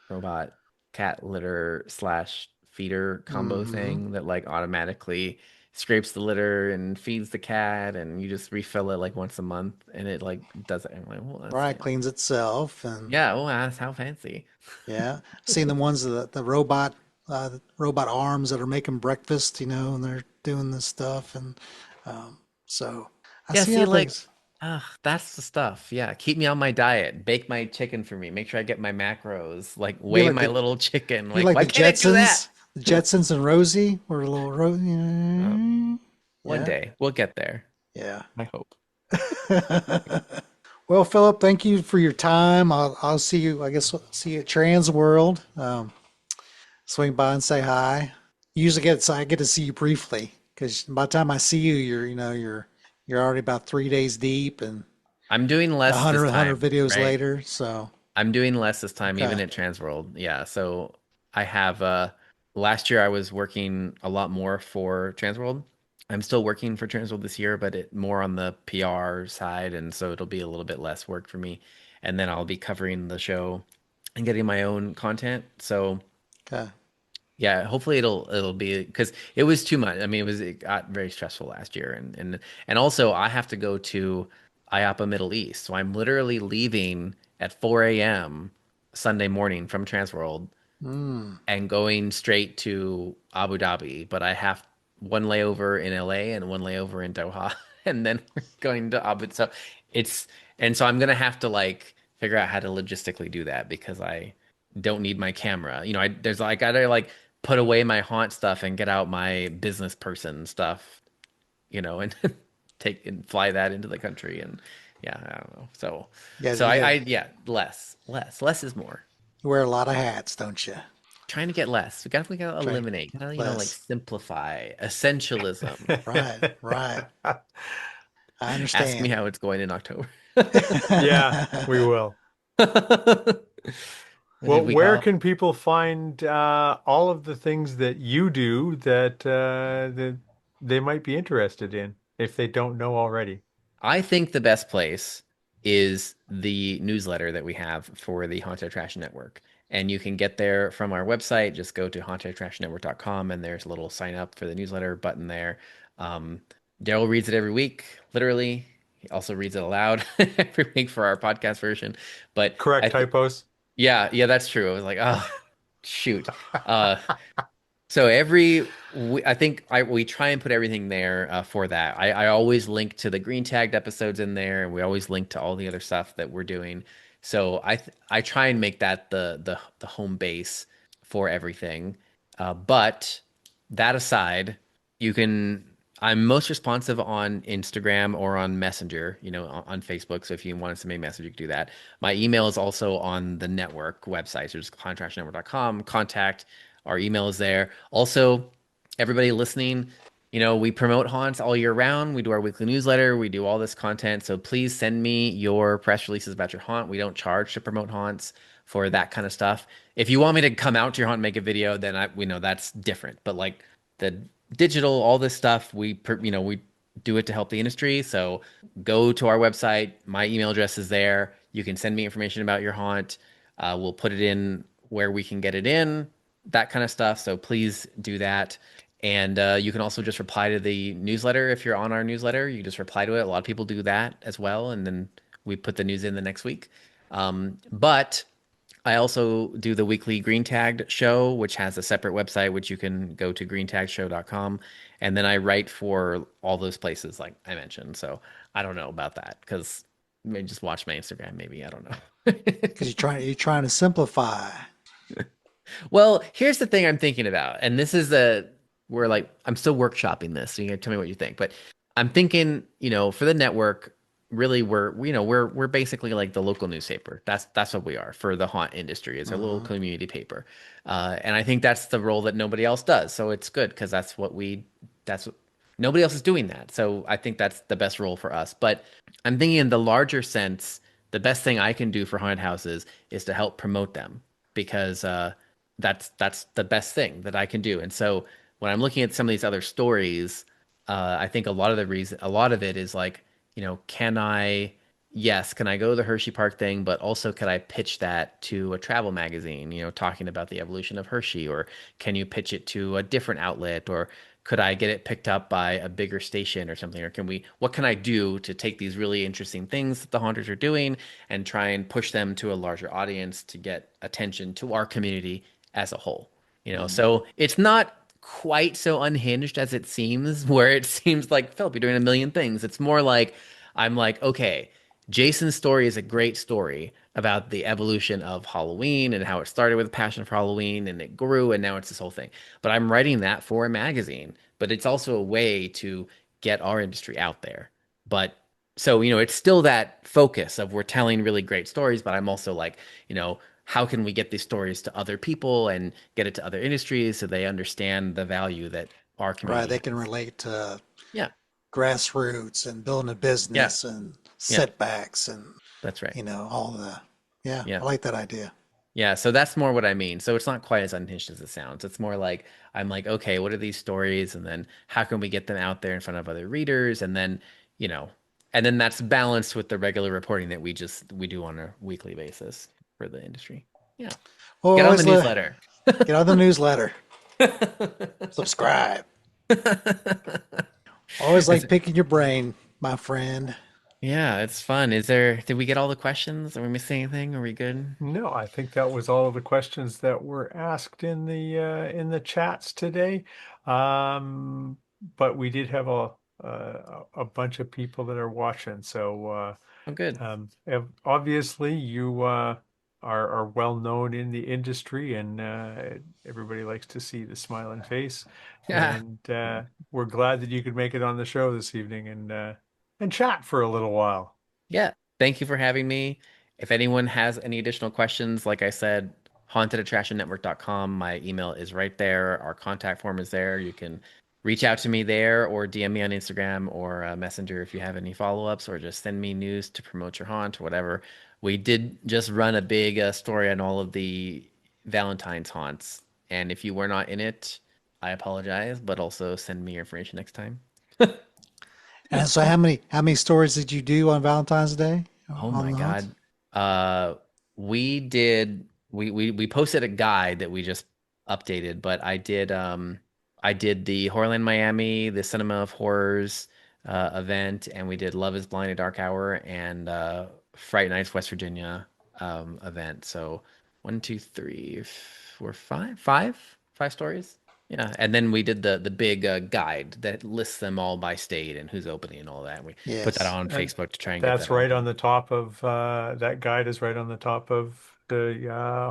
robot cat litter slash feeder combo mhm. thing that like automatically scrapes the litter and feeds the cat, and you just refill it like once a month, and it like does it. I'm like, well, that's Right, cleans itself, and yeah. Oh, that's how fancy. yeah, seen the ones the robot arms that are making breakfast, and they're doing this stuff, and so I Yeah, see see, how like, things. that's the stuff. Yeah, keep me on my diet. Bake my chicken for me. Make sure I get my macros. Like, Be weigh like my the little chicken. be Like, like why the can't I do that? Jetsons, and Rosie, or a little Rosie. Oh, One Yeah. day we'll get there. Yeah. I hope. Well, Philip, thank you for your time. I'll see you. I guess see you at Trans World. Swing by and say hi. Usually I get to see you briefly because by the time I see you, you're already about 3 days deep and I'm doing a less this hundred time, videos right? later. So I'm doing less this time, even okay, at Transworld. Yeah. So I have last year I was working a lot more for Transworld. I'm still working for Transworld this year, but it more on the PR side, and so it'll be a little bit less work for me. And then I'll be covering the show and getting my own content. So okay, yeah, hopefully it'll be because it was too much. I mean, it got very stressful last year, and also I have to go to IAPA Middle East, so I'm literally leaving at 4 a.m. Sunday morning from Transworld mm, and going straight to Abu Dhabi. But I have one layover in LA and one layover in Doha, and then we're going to Abu. So it's and so I'm gonna have to like figure out how to logistically do that because I don't need my camera. I gotta like put away my haunt stuff and get out my business person stuff, and take and fly that into the country and yeah, I don't know. So yeah, so I yeah, less is more. you wear a lot of hats, don't you? Trying to get less. We gotta Try eliminate, like less. simplify, essentialism. Right, right. I Ask me understand. how it's going in October. Yeah, we will. What Well, did we where call? can people find all of the things that you do that they might be interested in if they don't know already? I think the best place is the newsletter that we have for the Haunted Attraction Network. And you can get there from our website. Just go to hauntedattractionnetwork.com and there's a little sign up for the newsletter button there. Um, Daryl reads it every week, literally. He also reads it aloud every week for our podcast version. But Correct I think, typos. yeah, yeah, that's true. I was like, oh, shoot. Uh, so I think we try and put everything there for that. I always link to the green tagged episodes in there, and we always link to all the other stuff that we're doing. So I try and make that the home base for everything. But that aside, you can. I'm most responsive on Instagram or on Messenger, on Facebook. So if you want to send me a message, you can do that. My email is also on the network website, so just contractnetwork.com. Contact. Our email is there. Also, everybody listening, we promote haunts all year round. We do our weekly newsletter. We do all this content. So please send me your press releases about your haunt. We don't charge to promote haunts for that kind of stuff. If you want me to come out to your haunt and make a video, then we know that's different. But like the digital, all this stuff, we do it to help the industry. So go to our website. My email address is there. You can send me information about your haunt. We'll put it in where we can get it in, that kind of stuff. So please do that. And you can also just reply to the newsletter if you're on our newsletter. You just reply to it. A lot of people do that as well. And then we put the news in the next week. But I also do the weekly Green Tagged show, which has a separate website, which you can go to greentagshow.com. And then I write for all those places, like I mentioned. So I don't know about that because maybe just watch my Instagram. Maybe I don't know. Because you're trying to simplify. Well, here's the thing I'm thinking about, and this is we're like I'm still workshopping this, so you can tell me what you think. But I'm thinking, for the network, really we're basically like the local newspaper. That's what we are for the haunt industry. It's a little Hmm. community paper, and I think that's the role that nobody else does. So it's good because that's what nobody else is doing that. So I think that's the best role for us. But I'm thinking in the larger sense, the best thing I can do for haunted houses is to help promote them because that's the best thing that I can do. And so when I'm looking at some of these other stories, I think a lot of it is like, can I go to the Hershey Park thing, but also could I pitch that to a travel magazine, talking about the evolution of Hershey, or can you pitch it to a different outlet, or could I get it picked up by a bigger station or something? Or what can I do to take these really interesting things that the haunters are doing and try and push them to a larger audience to get attention to our community as a whole? So it's not quite so unhinged as it seems, where it seems like Philip, you're doing a million things. It's more like I'm like, okay, Jason's story is a great story about the evolution of Halloween and how it started with a passion for Halloween and it grew and now it's this whole thing. But I'm writing that for a magazine. But it's also a way to get our industry out there. But so, it's still that focus of we're telling really great stories, but I'm also like, how can we get these stories to other people and get it to other industries so they understand the value that our Right. community They has? can relate to Yeah. grassroots and building a Yeah. business and Yeah. setbacks and, That's right. all of that. Yeah. Yeah. I like that idea. Yeah, so that's more what I mean. So it's not quite as unhinged as it sounds. It's more like I'm like, okay, what are these stories? And then how can we get them out there in front of other readers? You know, and then that's balanced with the regular reporting that we do on a weekly basis for the industry. Yeah. Well, Get on the always newsletter. get on the newsletter. Subscribe. Always Is like it- picking your brain, my friend. yeah, it's fun. Did we get all the questions? Are we missing anything? Are we good? No, I think that was all of the questions that were asked in the chats today. But we did have a bunch of people that are watching, so Oh, good. obviously you are well known in the industry, and everybody likes to see the smiling face. Yeah. And we're glad that you could make it on the show this evening and chat for a little while. Yeah. Thank you for having me. If anyone has any additional questions, like I said, hauntedattractionnetwork.com. My email is right there. Our contact form is there. You can reach out to me there or DM me on Instagram or Messenger if you have any follow-ups or just send me news to promote your haunt or whatever. We did just run a big story on all of the Valentine's haunts. And if you were not in it, I apologize, but also send me your information next time. And so, how many stories did you do on Valentine's Day Oh on my the hunt? God. We posted a guide that we just updated, but I did the Horrorland Miami, the Cinema of Horrors event, and we did Love is Blind at Dark Hour and Fright Nights West Virginia event. So one, two, three, four, five stories. Yeah, and then we did the big guide that lists them all by state and who's opening and all that. We put that Yes. on And Facebook to try and get that's that out right on there. the top of that guide is right on the top of the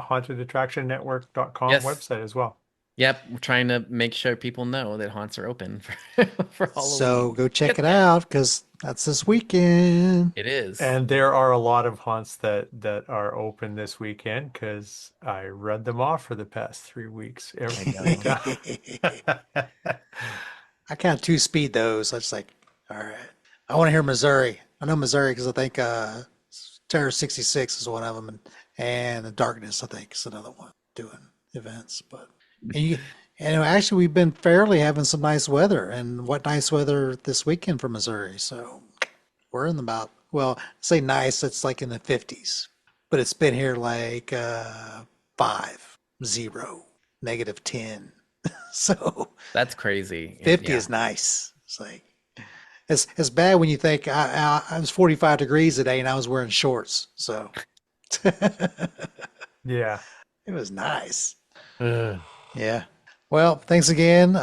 hauntedattractionnetwork.com Yes. website as well. Yep. We're trying to make sure people know that haunts are open for, for So Halloween. go check Get it there. out because that's this weekend. It is. And there are a lot of haunts that are open this weekend because I read them off for the past 3 weeks I every know. time. I kind of two speed those. I was like, all right. I want to hear Missouri. I know Missouri because I think Terror 66 is one of them, and the Darkness I think is another one doing events. But and you, actually we've been fairly having some nice weather, and what nice weather this weekend for Missouri. So we're in about say nice. It's like in the 50s, but it's been here like 5, 0, -10. So That's crazy. 50 Yeah. is nice. It's like it's bad when you think I was 45 degrees today and I was wearing shorts. So Yeah. it was nice. Ugh. Yeah. Well, thanks again.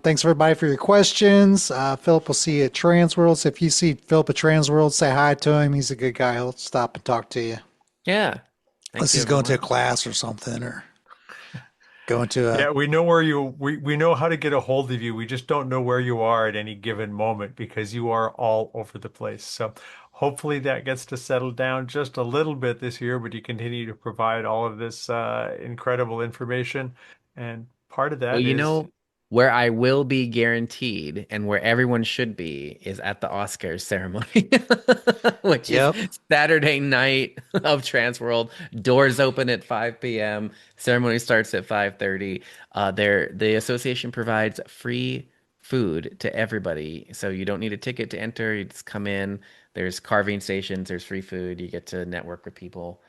Thanks everybody for your questions. Philip will see you at Transworld. So if you see Philip at Transworld, say hi to him. He's a good guy. He'll stop and talk to you. Yeah. Unless Thank you, he's going to a everyone. class or something or going to a Yeah, we know where we know how to get a hold of you. We just don't know where you are at any given moment because you are all over the place. So hopefully that gets to settle down just a little bit this year, but you continue to provide all of this incredible information. And part of Well, that is where I will be guaranteed and where everyone should be is at the Oscars ceremony, which is Yep. Saturday night of Transworld. Doors open at 5 p.m. Ceremony starts at 5:30. The association provides free food to everybody. So you don't need a ticket to enter. You just come in. There's carving stations, there's free food. You get to network with people.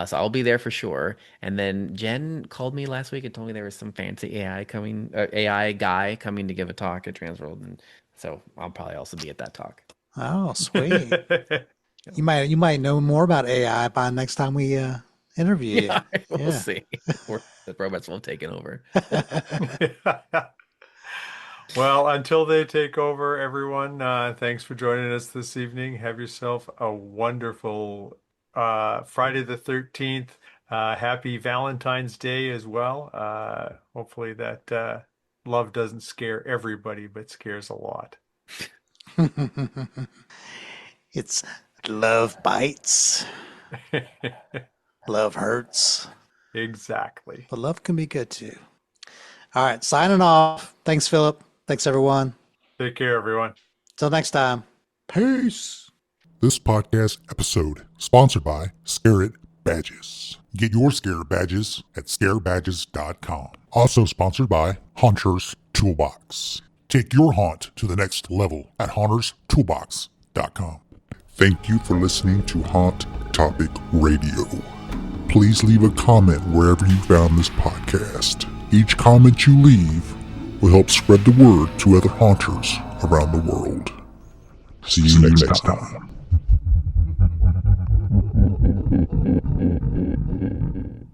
So I'll be there for sure. And then Jen called me last week and told me there was some fancy AI guy coming to give a talk at Transworld, and so I'll probably also be at that talk. Oh, sweet. You might know more about AI by next time we interview you. Yeah, we'll Yeah. see. Or the robots will have taken over. Well, until they take over, everyone, thanks for joining us this evening. Have yourself a wonderful Friday the 13th. Happy Valentine's Day as well. Hopefully that love doesn't scare everybody, but scares a lot. It's love bites, love hurts, Exactly. but love can be good too. All right, signing off. Thanks, Philip. Thanks, everyone. Take care, everyone. Till next time. Peace. This podcast episode sponsored by Scarlet Badges. Get your Scarlet Badges at scarebadges.com. Also sponsored by Haunter's Toolbox. Take your haunt to the next level at haunterstoolbox.com. Thank you for listening to Haunt Topic Radio. Please leave a comment wherever you found this podcast. Each comment you leave will help spread the word to other haunters around the world. See you next time.